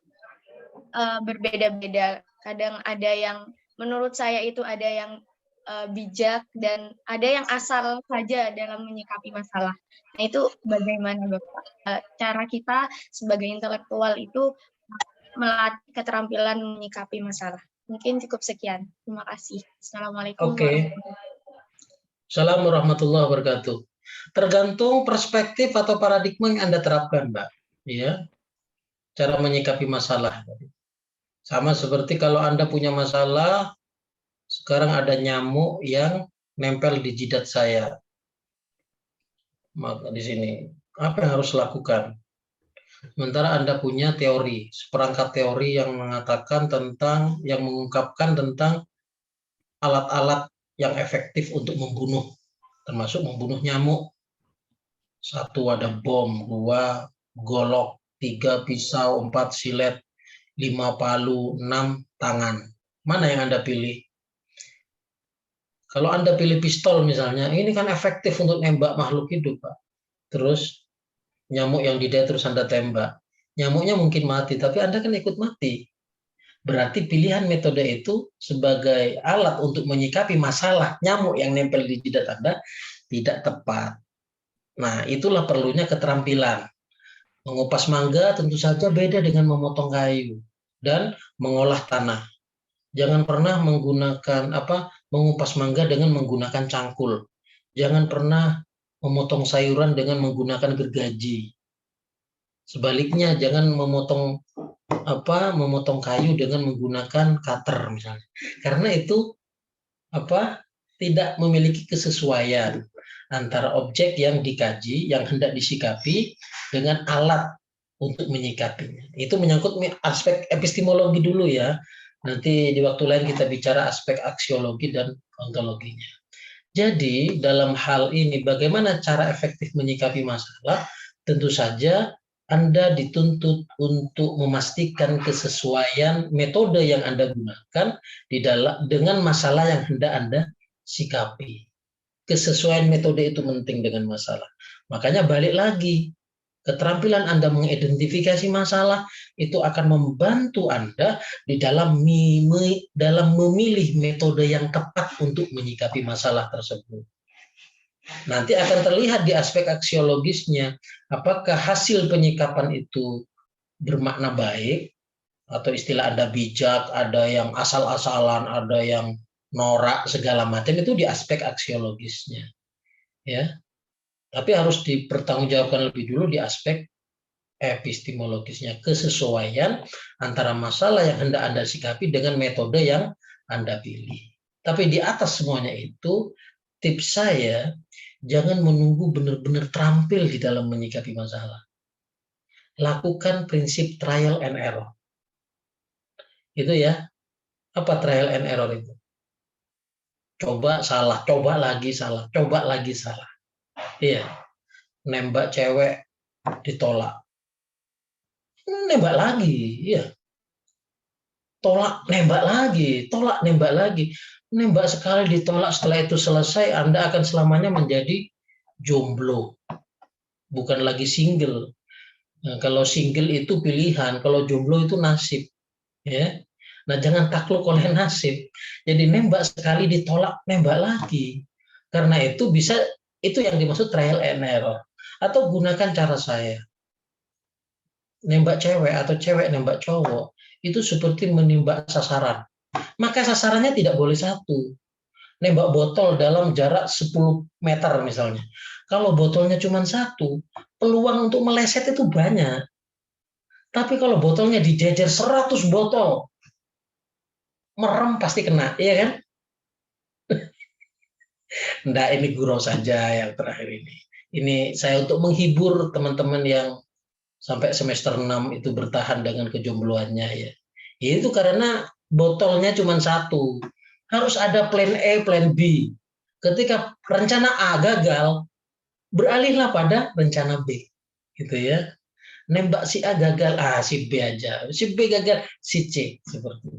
berbeda-beda. Kadang ada yang menurut saya itu ada yang bijak dan ada yang asal saja dalam menyikapi masalah. Nah, itu bagaimana Bapak cara kita sebagai intelektual itu melatih keterampilan menyikapi masalah. Mungkin cukup sekian. Terima kasih. Assalamualaikum Assalamualaikum warahmatullahi wabarakatuh. Tergantung perspektif atau paradigma yang Anda terapkan, Mbak. Ya, cara menyikapi masalah. Sama seperti kalau Anda punya masalah, sekarang ada nyamuk yang nempel di jidat saya. Maka di sini, apa yang harus lakukan? Sementara Anda punya teori, seperangkat teori yang mengatakan tentang, yang mengungkapkan tentang alat-alat yang efektif untuk membunuh, termasuk membunuh nyamuk. 1 ada bom, 2 golok, 3 pisau, 4 silet, 5 palu, 6 tangan. Mana yang Anda pilih? Kalau Anda pilih pistol misalnya, ini kan efektif untuk nembak makhluk hidup, Pak. Terus nyamuk yang di dia terus Anda tembak. Nyamuknya mungkin mati, tapi Anda kan ikut mati. Berarti pilihan metode itu sebagai alat untuk menyikapi masalah nyamuk yang nempel di jidat Anda tidak tepat. Nah, itulah perlunya keterampilan. Mengupas mangga tentu saja beda dengan memotong kayu dan mengolah tanah. Jangan pernah menggunakan mengupas mangga dengan menggunakan cangkul. Jangan pernah memotong sayuran dengan menggunakan gergaji. Sebaliknya, jangan memotong kayu dengan menggunakan cutter misalnya. Karena itu tidak memiliki kesesuaian antara objek yang dikaji, yang hendak disikapi dengan alat untuk menyikapinya. Itu menyangkut aspek epistemologi dulu ya. Nanti di waktu lain kita bicara aspek aksiologi dan ontologinya. Jadi dalam hal ini bagaimana cara efektif menyikapi masalah? Tentu saja Anda dituntut untuk memastikan kesesuaian metode yang Anda gunakan dengan masalah yang hendak Anda sikapi. Kesesuaian metode itu penting dengan masalah. Makanya balik lagi, keterampilan Anda mengidentifikasi masalah itu akan membantu Anda di dalam memilih metode yang tepat untuk menyikapi masalah tersebut. Nanti akan terlihat di aspek aksiologisnya, apakah hasil penyikapan itu bermakna baik, atau istilah Anda bijak, ada yang asal-asalan, ada yang norak, segala macam, itu di aspek aksiologisnya. Ya. Tapi harus dipertanggungjawabkan lebih dulu di aspek epistemologisnya, kesesuaian antara masalah yang hendak Anda sikapi dengan metode yang Anda pilih. Tapi di atas semuanya itu, tips saya, jangan menunggu benar-benar terampil di dalam menyikapi masalah. Lakukan prinsip trial and error. Itu ya, apa trial and error itu? Coba salah, coba lagi salah, coba lagi salah. Iya, nembak cewek ditolak, nembak lagi, iya. Tolak, nembak lagi, tolak, nembak lagi. Nembak sekali ditolak, setelah itu selesai, Anda akan selamanya menjadi jomblo. bukan lagi single. Nah, kalau single itu pilihan, kalau jomblo itu nasib, ya. Nah, jangan takluk oleh nasib. Jadi nembak sekali ditolak, nembak lagi. Karena itu itu yang dimaksud trial and error. Atau gunakan cara saya. Nembak cewek atau cewek nembak cowok itu seperti menembak sasaran. Maka sasarannya tidak boleh satu. Nembak botol dalam jarak 10 meter misalnya. Kalau botolnya cuma satu, peluang untuk meleset itu banyak. Tapi kalau botolnya dijejer 100 botol, merem pasti kena, iya kan? Enggak, ini gurau saja yang terakhir ini. Ini saya untuk menghibur teman-teman yang sampai semester 6 itu bertahan dengan kejombloannya ya. Itu karena botolnya cuma satu. Harus ada plan A, plan B. Ketika rencana A gagal, beralihlah pada rencana B. Gitu ya. Nembak si A gagal, si B aja. Si B gagal, si C. Seperti itu.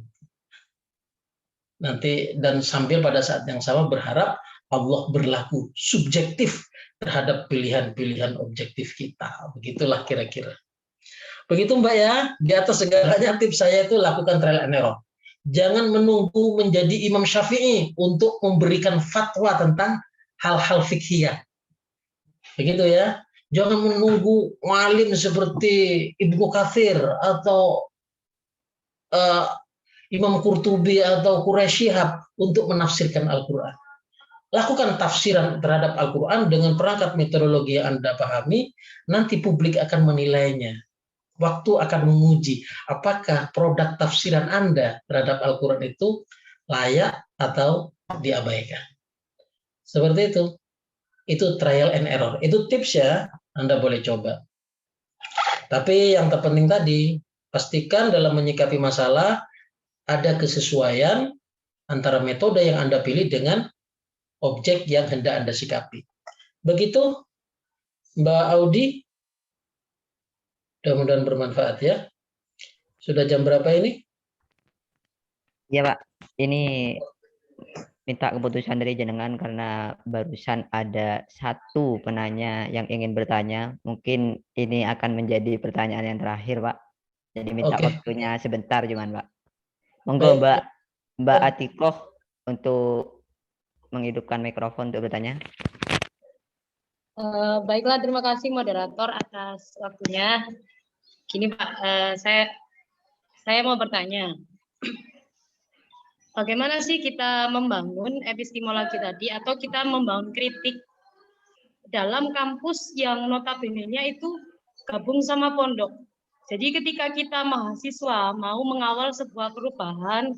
Nanti dan sambil pada saat yang sama berharap Allah berlaku subjektif terhadap pilihan-pilihan objektif kita. Begitulah kira-kira. Begitu Mbak ya, di atas segalanya tips saya itu lakukan trial and error. Jangan menunggu menjadi Imam Syafi'i untuk memberikan fatwa tentang hal-hal fikhiyah. Begitu ya. Jangan menunggu alim seperti Ibnu Katsir atau Imam Qurtubi atau Quraisy Shihab untuk menafsirkan Al-Quran. Lakukan tafsiran terhadap Al-Quran dengan perangkat metodologi yang Anda pahami, nanti publik akan menilainya. Waktu akan menguji apakah produk tafsiran Anda terhadap Al-Quran itu layak atau diabaikan. Seperti itu. Itu trial and error. Itu tips ya, Anda boleh coba. Tapi yang terpenting tadi, pastikan dalam menyikapi masalah ada kesesuaian antara metode yang Anda pilih dengan objek yang hendak Anda sikapi. Begitu, Mbak Audi? Mudah-mudahan bermanfaat ya. Sudah jam berapa ini? Ya Pak, ini minta keputusan dari jenengan karena barusan ada satu penanya yang ingin bertanya. Mungkin ini akan menjadi pertanyaan yang terakhir Pak. Jadi minta waktunya sebentar cuman Pak. Monggo Mbak Atikoh untuk menghidupkan mikrofon untuk bertanya. Baiklah, terima kasih moderator atas waktunya. Gini Pak, saya mau bertanya. Bagaimana sih kita membangun epistemologi tadi atau kita membangun kritik dalam kampus yang notabene-nya itu gabung sama pondok. Jadi ketika kita mahasiswa mau mengawal sebuah perubahan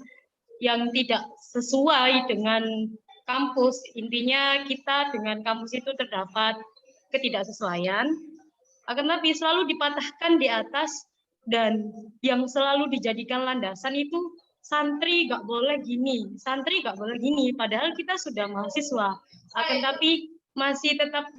yang tidak sesuai dengan kampus, intinya kita dengan kampus itu terdapat ketidaksesuaian, akan tapi selalu dipatahkan di atas dan yang selalu dijadikan landasan itu santri nggak boleh gini, santri nggak boleh gini, padahal kita sudah mahasiswa, akan tapi masih tetap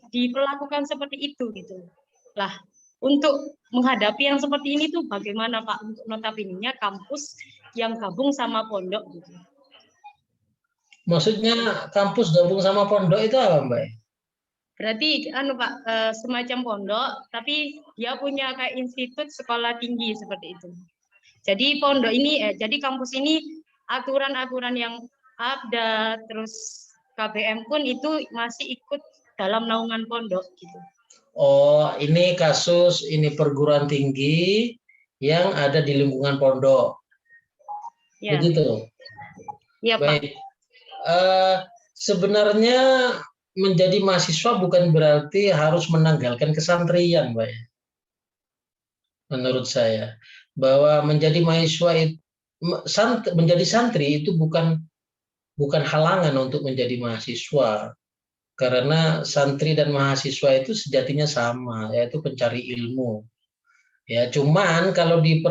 diperlakukan seperti itu gitu. Lah, untuk menghadapi yang seperti ini tuh bagaimana Pak untuk notabene-nya kampus yang gabung sama pondok gitu. Maksudnya kampus gabung sama pondok itu apa Mbak? Berarti Pak semacam pondok tapi dia punya kayak institut sekolah tinggi seperti itu. Jadi pondok ini jadi kampus ini aturan-aturan yang ada terus KBM pun itu masih ikut dalam naungan pondok gitu. Oh, ini kasus ini perguruan tinggi yang ada di lingkungan pondok. Ya. Begitu. Iya, Pak. Baik. Sebenarnya menjadi mahasiswa bukan berarti harus menanggalkan kesantrian, Mbak. Menurut saya, bahwa menjadi mahasiswa menjadi santri itu bukan halangan untuk menjadi mahasiswa. Karena santri dan mahasiswa itu sejatinya sama, yaitu pencari ilmu. Ya, cuman kalau di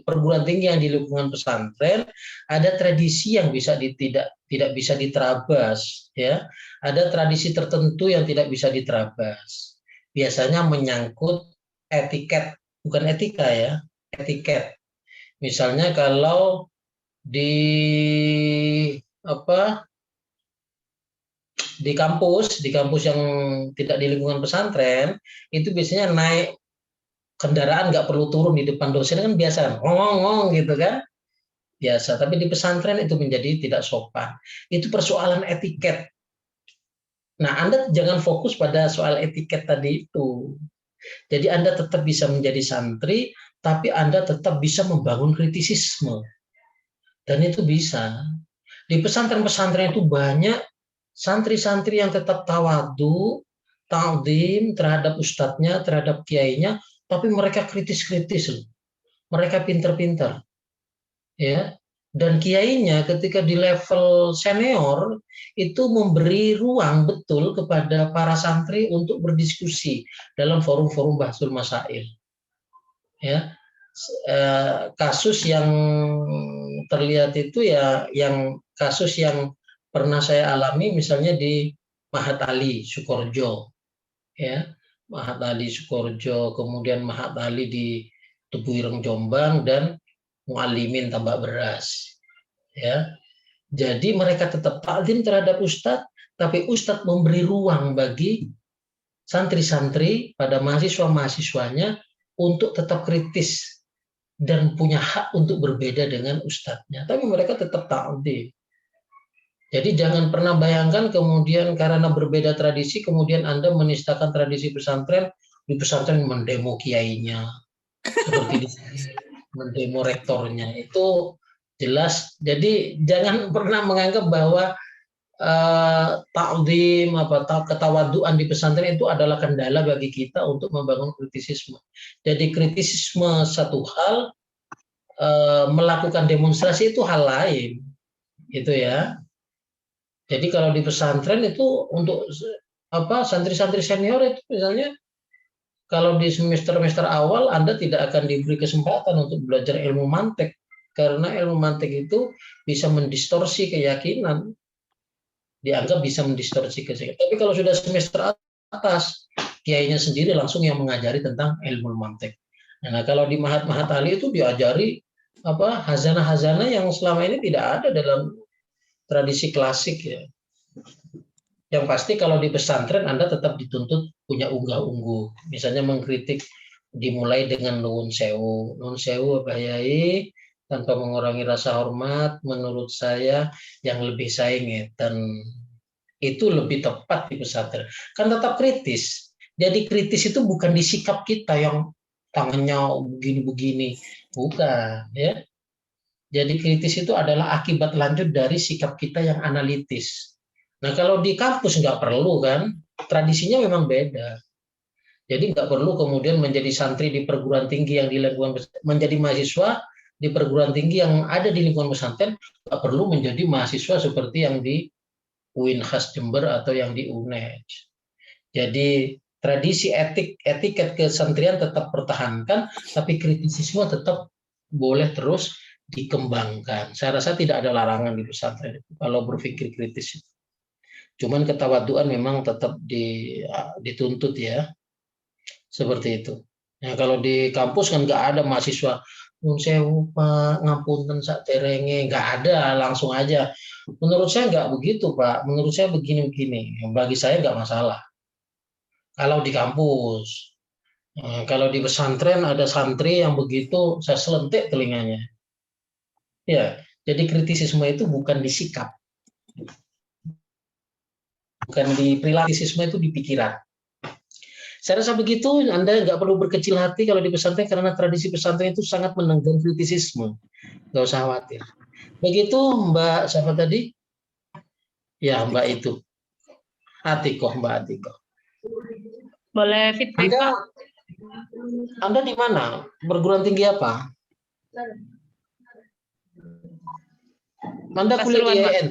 perguruan tinggi yang di lingkungan pesantren ada tradisi yang tidak bisa diterabas, ya. Ada tradisi tertentu yang tidak bisa diterabas. Biasanya menyangkut etiket, bukan etika ya, etiket. Misalnya kalau di di kampus yang tidak di lingkungan pesantren, itu biasanya naik kendaraan nggak perlu turun di depan dosen kan biasa, ngomong gitu kan, biasa. Tapi di pesantren itu menjadi tidak sopan. Itu persoalan etiket. Nah, Anda jangan fokus pada soal etiket tadi itu. Jadi Anda tetap bisa menjadi santri, tapi Anda tetap bisa membangun kritisisme. Dan itu bisa. Di pesantren-pesantren itu banyak santri-santri yang tetap tawadu, ta'zim terhadap ustadznya, terhadap kiainya, tapi mereka kritis-kritis loh. Mereka pinter-pinter. Ya. Dan kiainya ketika di level senior itu memberi ruang betul kepada para santri untuk berdiskusi dalam forum-forum bahsul masail. Ya. Kasus yang terlihat itu ya yang kasus yang pernah saya alami misalnya di Mahat Ali Sukorjo, ya Mahat Ali Sukorjo, kemudian Mahat Ali di Tebuireng Jombang dan Muallimin Tambak Beras, ya. Jadi mereka tetap taklim terhadap ustadz, tapi ustadz memberi ruang bagi santri-santri pada mahasiswa-mahasiswanya untuk tetap kritis dan punya hak untuk berbeda dengan ustadznya, tapi mereka tetap taklim. Jadi jangan pernah bayangkan kemudian karena berbeda tradisi kemudian Anda menistakan tradisi pesantren, di pesantren mendemo kiainya, seperti di mendemo rektornya, itu jelas. Jadi jangan pernah menganggap bahwa ta'zim ketawaduan di pesantren itu adalah kendala bagi kita untuk membangun kritisisme. Jadi kritisisme satu hal, melakukan demonstrasi itu hal lain, gitu ya. Jadi kalau di pesantren itu untuk santri-santri senior itu misalnya kalau di semester awal Anda tidak akan diberi kesempatan untuk belajar ilmu mantik karena ilmu mantik itu bisa mendistorsi keyakinan, dianggap bisa mendistorsi keyakinan. Tapi kalau sudah semester atas, kiainya sendiri langsung yang mengajari tentang ilmu mantik. Nah, kalau di Mahat Ali itu diajari hazanah-hazanah yang selama ini tidak ada dalam tradisi klasik, ya. Yang pasti kalau di pesantren Anda tetap dituntut punya unggah-ungguh. Misalnya mengkritik dimulai dengan nuwun sewu. Nuwun sewu Pak Yai, tanpa mengurangi rasa hormat, menurut saya yang lebih saing dan itu lebih tepat di pesantren. Kan tetap kritis. Jadi kritis itu bukan di sikap kita yang tangannya begini-begini, bukan, ya. Jadi kritis itu adalah akibat lanjut dari sikap kita yang analitis. Nah kalau di kampus nggak perlu kan, tradisinya memang beda. Jadi nggak perlu kemudian menjadi santri di perguruan tinggi yang di lingkungan menjadi mahasiswa di perguruan tinggi yang ada di lingkungan pesantren, nggak perlu menjadi mahasiswa seperti yang di UIN khas Jember atau yang di UNED. Jadi tradisi etiket kesantrian tetap pertahankan, tapi kritisisme tetap boleh terus dikembangkan. Saya rasa tidak ada larangan di pesantren kalau berpikir kritis. Cuman ketawaduan memang tetap dituntut, ya. Seperti itu. Nah, kalau di kampus kan nggak ada mahasiswa nun sewu Pak, ngapunten sak terenge, nggak ada, langsung aja. Menurut saya nggak begitu Pak. Menurut saya begini-begini. Bagi saya nggak masalah. Kalau di kampus, kalau di pesantren ada santri yang begitu, saya selentik telinganya. Ya, jadi kritisisme itu bukan di sikap, bukan di perilaku, kritisisme itu di pikiran. Saya rasa begitu, Anda nggak perlu berkecil hati kalau di pesantren karena tradisi pesantren itu sangat menenggang kritisisme, nggak usah khawatir. Begitu Mbak siapa tadi? Ya Mbak itu, Atikoh, Mbak Atikoh. Boleh feedback Pak? Anda di mana? Perguruan tinggi apa? Anda kuliah di IAIN?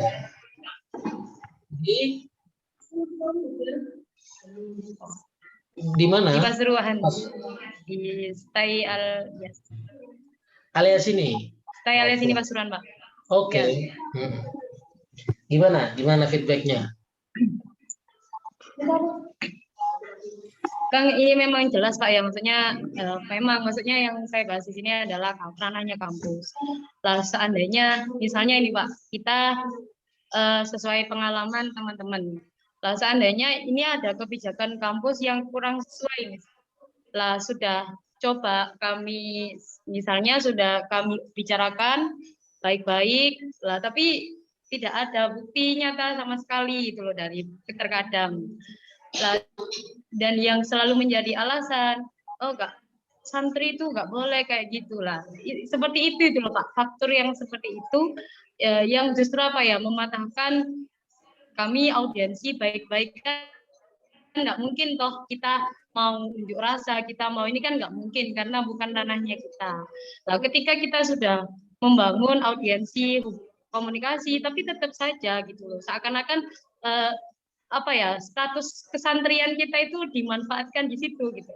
Di mana? Di Pasuruan. Di Stay Alias. Alias ini? Stay Alias ini Pasuruan, Pak. Oke. Ya. Gimana feedbacknya? Kang, ini memang jelas Pak ya, maksudnya maksudnya yang saya bahas di sini adalah ranahnya kampus. Lah seandainya misalnya ini Pak, kita sesuai pengalaman teman-teman. Lah seandainya ini ada kebijakan kampus yang kurang sesuai, lah sudah coba kami, misalnya sudah kami bicarakan baik-baik, lah tapi tidak ada bukti nyata sama sekali itu loh dari terkadang. Lah, dan yang selalu menjadi alasan, oh enggak, santri itu enggak boleh kayak gitulah. Seperti itu loh Pak, faktor yang seperti itu yang justru apa ya, mematahkan kami audiensi baik-baik. Kan nggak mungkin toh kita mau unjuk rasa, kita mau ini kan nggak mungkin karena bukan ranahnya kita. Nah, ketika kita sudah membangun audiensi komunikasi, tapi tetap saja gitu loh, seakan-akan apa ya, status kesantrian kita itu dimanfaatkan di situ gitu.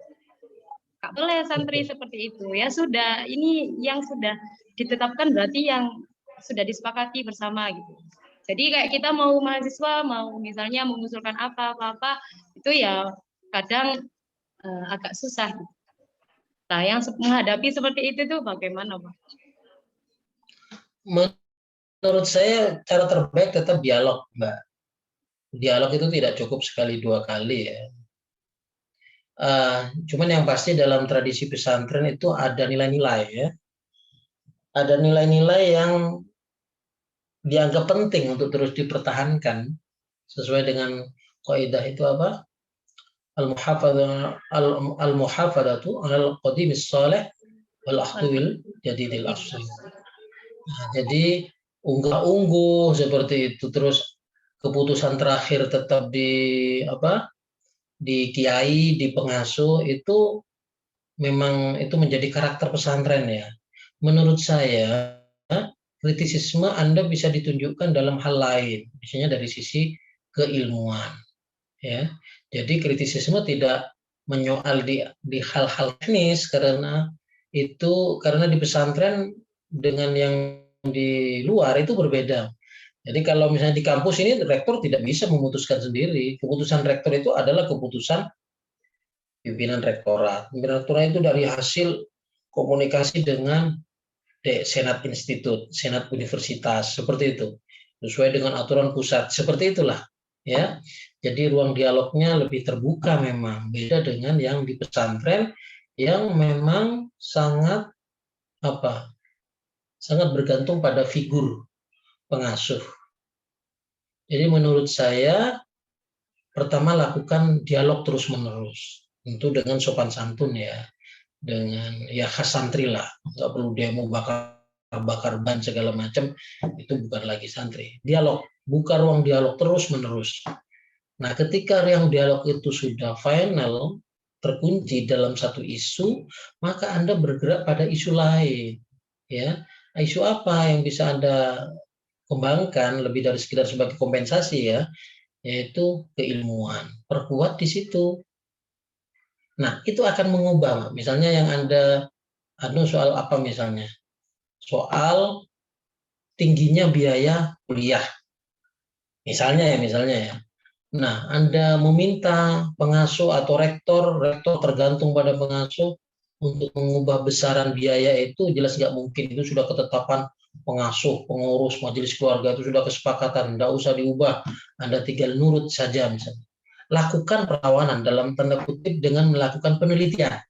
Nggak boleh santri seperti itu. Ya sudah, ini yang sudah ditetapkan berarti yang sudah disepakati bersama gitu. Jadi kayak kita mau mahasiswa, mau misalnya mengusulkan apa-apa, itu ya kadang agak susah. Nah, yang menghadapi seperti itu tuh bagaimana, Pak? Menurut saya cara terbaik tetap dialog, Mbak. Dialog itu tidak cukup sekali 2 kali ya. Cuman yang pasti dalam tradisi pesantren itu ada nilai-nilai ya. Ada nilai-nilai yang dianggap penting untuk terus dipertahankan sesuai dengan kaidah itu apa? Al-muhafadzatu 'alal qadimis shalih wal akhdhu jadidil asli. Nah, jadi unggah-ungguh seperti itu, terus keputusan terakhir tetap di apa? Di kiai, di pengasuh, itu memang itu menjadi karakter pesantren ya. Menurut saya kritisisme Anda bisa ditunjukkan dalam hal lain, misalnya dari sisi keilmuan, ya. Jadi kritisisme tidak menyoal di hal-hal teknis karena di pesantren dengan yang di luar itu berbeda. Jadi kalau misalnya di kampus ini rektor tidak bisa memutuskan sendiri. Keputusan rektor itu adalah keputusan pimpinan rektorat. Pimpinan rektorat itu dari hasil komunikasi dengan senat institut, senat universitas, seperti itu, sesuai dengan aturan pusat, seperti itulah ya. Jadi ruang dialognya lebih terbuka, memang beda dengan yang di pesantren yang memang sangat sangat bergantung pada figur pengasuh. Jadi menurut saya pertama lakukan dialog terus menerus, tentu dengan sopan santun ya, dengan ya khas santri lah, nggak perlu demo bakar ban segala macam, itu bukan lagi santri. Dialog, buka ruang dialog terus menerus. Nah, ketika ruang dialog itu sudah final, terkunci dalam satu isu, maka Anda bergerak pada isu lain, ya. Isu apa yang bisa Anda kembangkan lebih dari sekedar sebagai kompensasi ya, yaitu keilmuan, perkuat di situ. Nah, itu akan mengubah, misalnya yang Anda soal apa misalnya? Soal tingginya biaya kuliah. Misalnya ya. Nah, Anda meminta pengasuh atau rektor tergantung pada pengasuh untuk mengubah besaran biaya itu jelas nggak mungkin, itu sudah ketetapan pengasuh, pengurus, majelis keluarga itu sudah kesepakatan, nggak usah diubah, Anda tinggal nurut saja misalnya. Lakukan perlawanan dalam tanda kutip dengan melakukan penelitian.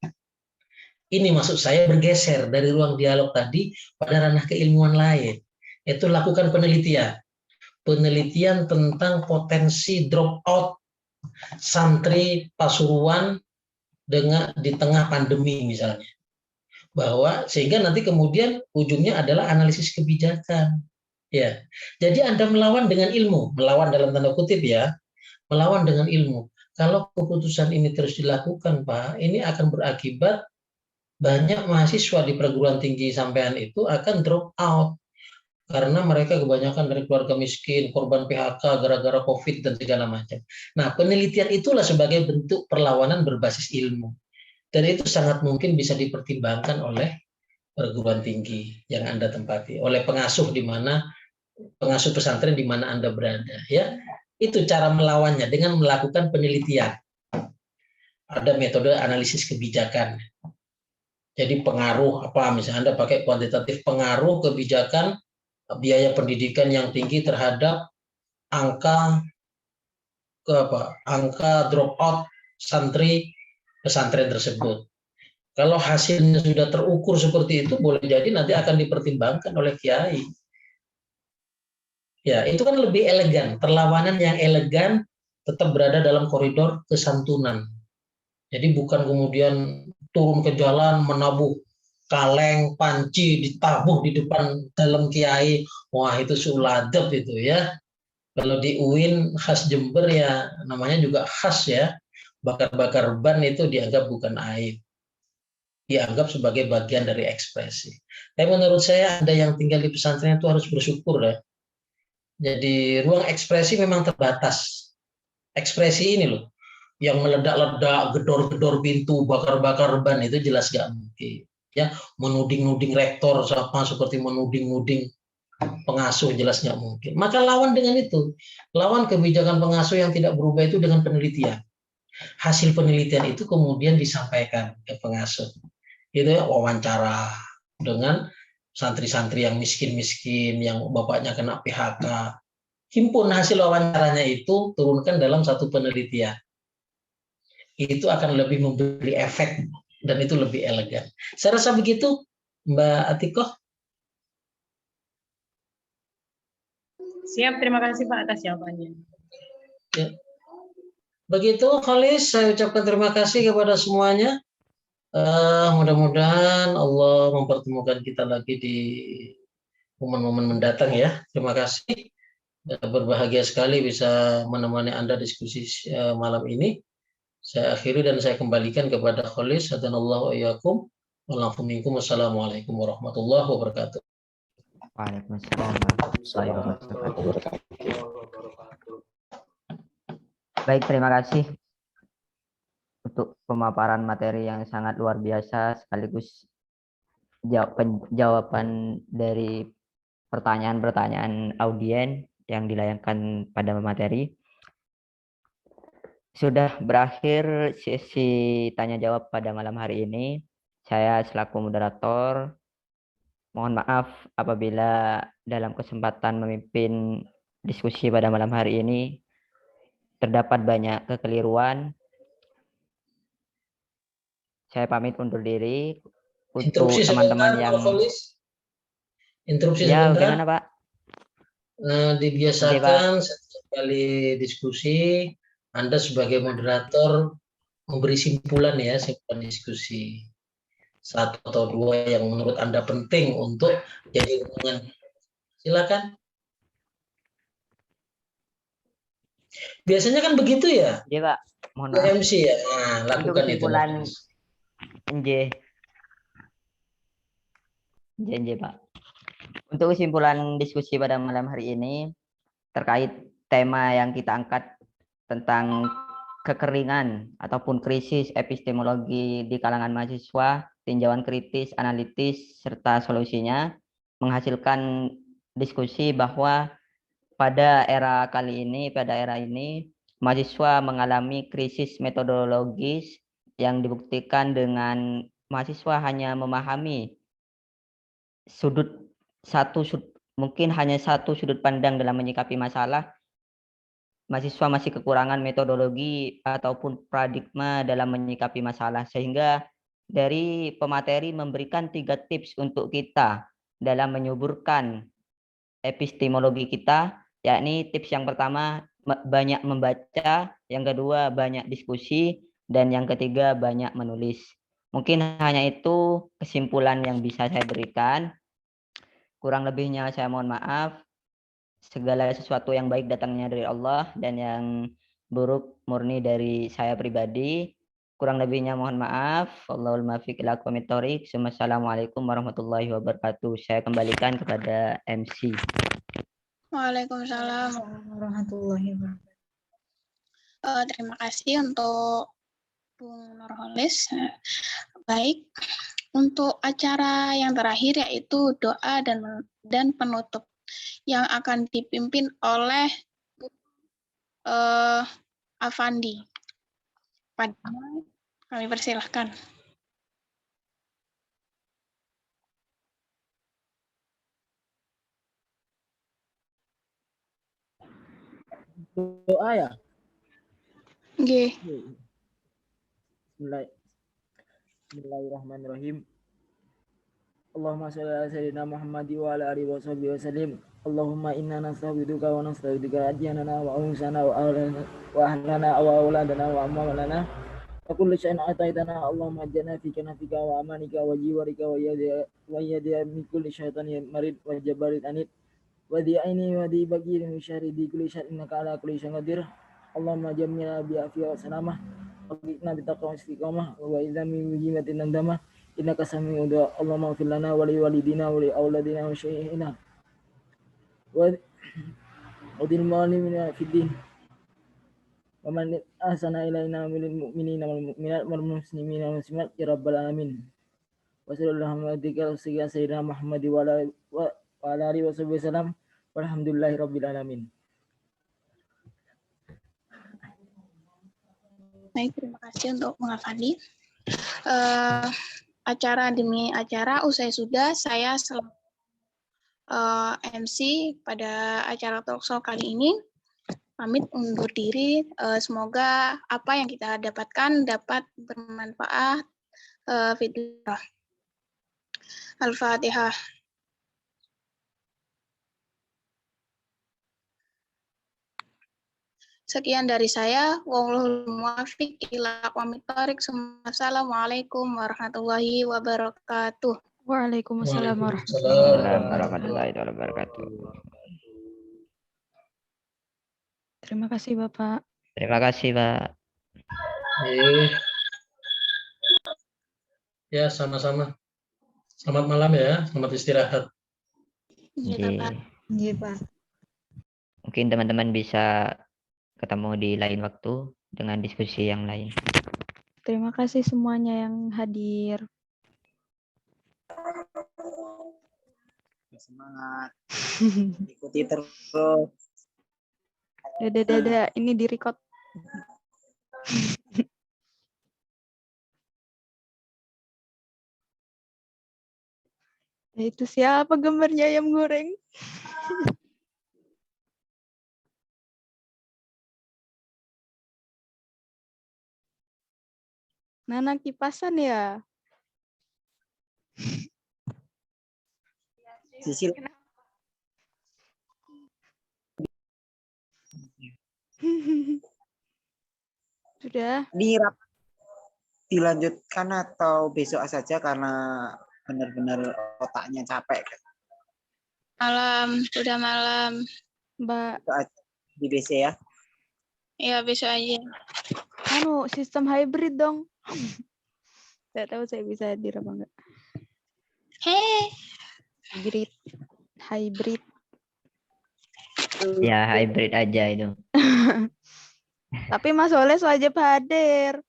Ini maksud saya bergeser dari ruang dialog tadi pada ranah keilmuan lain. Itu lakukan penelitian. Penelitian tentang potensi drop out santri Pasuruan di tengah pandemi misalnya. Bahwa sehingga nanti kemudian ujungnya adalah analisis kebijakan. Ya. Jadi Anda melawan dengan ilmu, melawan dalam tanda kutip ya. Melawan dengan ilmu. Kalau keputusan ini terus dilakukan, Pak, ini akan berakibat banyak mahasiswa di perguruan tinggi sampean itu akan drop out. Karena mereka kebanyakan dari keluarga miskin, korban PHK gara-gara COVID dan segala macam. Nah, penelitian itulah sebagai bentuk perlawanan berbasis ilmu. Dan itu sangat mungkin bisa dipertimbangkan oleh perguruan tinggi yang Anda tempati, oleh pengasuh pesantren di mana Anda berada, ya. Itu cara melawannya dengan melakukan penelitian. Ada metode analisis kebijakan. Jadi pengaruh apa, misalnya Anda pakai kuantitatif pengaruh kebijakan biaya pendidikan yang tinggi terhadap angka angka drop out santri pesantren tersebut. Kalau hasilnya sudah terukur seperti itu, boleh jadi nanti akan dipertimbangkan oleh kiai. Ya, itu kan lebih elegan, perlawanan yang elegan tetap berada dalam koridor kesantunan. Jadi bukan kemudian turun ke jalan menabuh kaleng, panci, ditabuh di depan dalam kiai. Wah, itu suladep itu ya. Kalau di UIN khas Jember ya namanya juga khas ya. Bakar-bakar ban itu dianggap bukan aib. Dianggap sebagai bagian dari ekspresi. Tapi menurut saya ada yang tinggal di pesantren itu harus bersyukur ya. Jadi ruang ekspresi memang terbatas. Ekspresi ini loh, yang meledak-ledak, gedor-gedor pintu, bakar-bakar ban itu jelas gak mungkin. Ya, menuding-nuding rektor sama seperti menuding-nuding pengasuh jelas nggak mungkin. Maka lawan dengan itu, lawan kebijakan pengasuh yang tidak berubah itu dengan penelitian. Hasil penelitian itu kemudian disampaikan ke pengasuh. Itu ya, wawancara dengan santri-santri yang miskin-miskin, yang bapaknya kena PHK. Himpun hasil wawancaranya itu, turunkan dalam satu penelitian. Itu akan lebih memberi efek dan itu lebih elegan. Saya rasa begitu, Mbak Atikoh. Siap, terima kasih Pak atas jawabannya. Ya. Begitu, Khalis, saya ucapkan terima kasih kepada semuanya. Mudah-mudahan Allah mempertemukan kita lagi di momen-momen mendatang ya. Terima kasih. Berbahagia sekali bisa menemani Anda diskusi malam ini. Saya akhiri dan saya kembalikan kepada Khalis. Hadanallahu iyyakum. Wassalamualaikum warahmatullahi wabarakatuh. Waalaikumsalam warahmatullahi wabarakatuh. Baik, terima kasih untuk pemaparan materi yang sangat luar biasa sekaligus jawaban dari pertanyaan-pertanyaan audien yang dilayangkan pada materi. Sudah berakhir sesi tanya jawab pada malam hari ini. Saya selaku moderator mohon maaf apabila dalam kesempatan memimpin diskusi pada malam hari ini terdapat banyak kekeliruan. Saya pamit undur diri. Untuk teman-teman yang interupsi ya, sebentar. bagaimana Pak? Dibiasakan setiap kali diskusi Anda sebagai moderator memberi simpulan ya, simpulan diskusi. Satu atau dua yang menurut Anda penting untuk jadi hubungan. Silakan. Biasanya kan begitu ya? Iya Pak, mohon maaf. MC ya, nah, lakukan itu. NJ Pak. Untuk kesimpulan diskusi pada malam hari ini terkait tema yang kita angkat tentang kekeringan ataupun krisis epistemologi di kalangan mahasiswa, tinjauan kritis, analitis, serta solusinya, menghasilkan diskusi bahwa pada era ini, mahasiswa mengalami krisis metodologis yang dibuktikan dengan mahasiswa hanya memahami mungkin hanya satu sudut pandang dalam menyikapi masalah. Mahasiswa masih kekurangan metodologi ataupun paradigma dalam menyikapi masalah, sehingga dari pemateri memberikan 3 tips untuk kita dalam menyuburkan epistemologi kita, yakni tips yang pertama banyak membaca, yang kedua banyak diskusi, dan yang ketiga banyak menulis. Mungkin hanya itu kesimpulan yang bisa saya berikan. Kurang lebihnya saya mohon maaf. Segala sesuatu yang baik datangnya dari Allah dan yang buruk murni dari saya pribadi. Kurang lebihnya mohon maaf. Wallahul muwaffiq ila aqwamit thoriq. Wassalamualaikum warahmatullahi wabarakatuh. Saya kembalikan kepada MC. Waalaikumsalam warahmatullahi wabarakatuh. Terima kasih untuk Bung Nurholis. Baik, untuk acara yang terakhir yaitu doa dan penutup yang akan dipimpin oleh Afandi. Padahal kami persilahkan. Doa ya. Nggih. Bismillahirrahmanirrahim. Allahumma sholli ala sayyidina Muhammad wa ala alihi wa sahbihi wasallim. Allahumma inna nastaghfiruka wa nastaghfiruka adyanana wa awsana wa ahlana wa auladana wa amwalana wa kullu syai'in ataitana. Allahumma jana fi kanafika wa amanika wa jiwarika wa yadiya min kulli syaitanir marid wa jabarit anid wa di aini wa di bagir min syarri di kulli syai'in innaka ala kulli syai'in qadir. Allahumma jamina bi afiyah wa salamah wa qina bi taqwa istiqamah wa idza min mujimatin nandamah innaka sami'ud du'a. Allahumma ighfir lana wa li walidina wa li auladina wa syaihina wa udil malimina fid din wa man ahsana ilaina minal mu'minina wal mu'minat wal muslimina wal muslimat ya rabbal alamin. Wa sallallahu alaihi sayyidina Muhammad wa ala alihi wa sahbihi wasallam walhamdulillahi rabbil alamin. Baik, terima kasih untuk menghafali. Acara demi acara usai sudah, saya selaku MC pada acara talkshow kali ini pamit undur diri. Semoga apa yang kita dapatkan dapat bermanfaat. Al-Fatihah. Sekian dari saya. Wallahul muwaffiq ila aqwamit thoriq. Assalamualaikum warahmatullahi wabarakatuh. Waalaikumsalam warahmatullahi wabarakatuh. Terima kasih Bapak. Terima kasih, Pak. Ya, sama-sama. Selamat malam ya, selamat istirahat. Iya, Pak. Mungkin teman-teman bisa ketemu di lain waktu dengan diskusi yang lain. Terima kasih semuanya yang hadir. Semangat. Ikuti terus. Dadah, ini di-record. Itu siapa gambarnya ayam goreng? Nana kipasan ya? Sisil. Sudah. Dilanjutkan atau besok saja karena benar-benar otaknya capek. Malam, sudah malam. Mbak. Di BC ya? Iya, besok aja. Sistem hybrid dong. Saya tahu saya bisa hadir apa enggak. Hybrid. Ya, hybrid aja itu. Tapi Mas Oleh wajib hadir.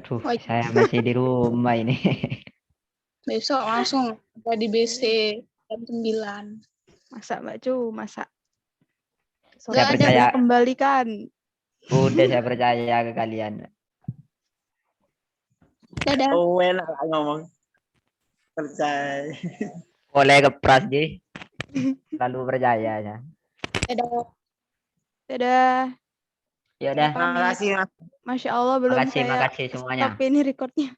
Aduh, saya masih di rumah ini. Besok langsung ada di BC jam 9. Masa Mbak Cu, masa. Saya percaya. Kembalikan. Udah, saya percaya ke kalian. Dadah. Oh, enak ngomong. Percaya. Oleh kepras di. Lalu percaya ya. Dadah. Ya udah. Terima kasih. Masya Allah belum makasih semuanya. Stop ini recordnya.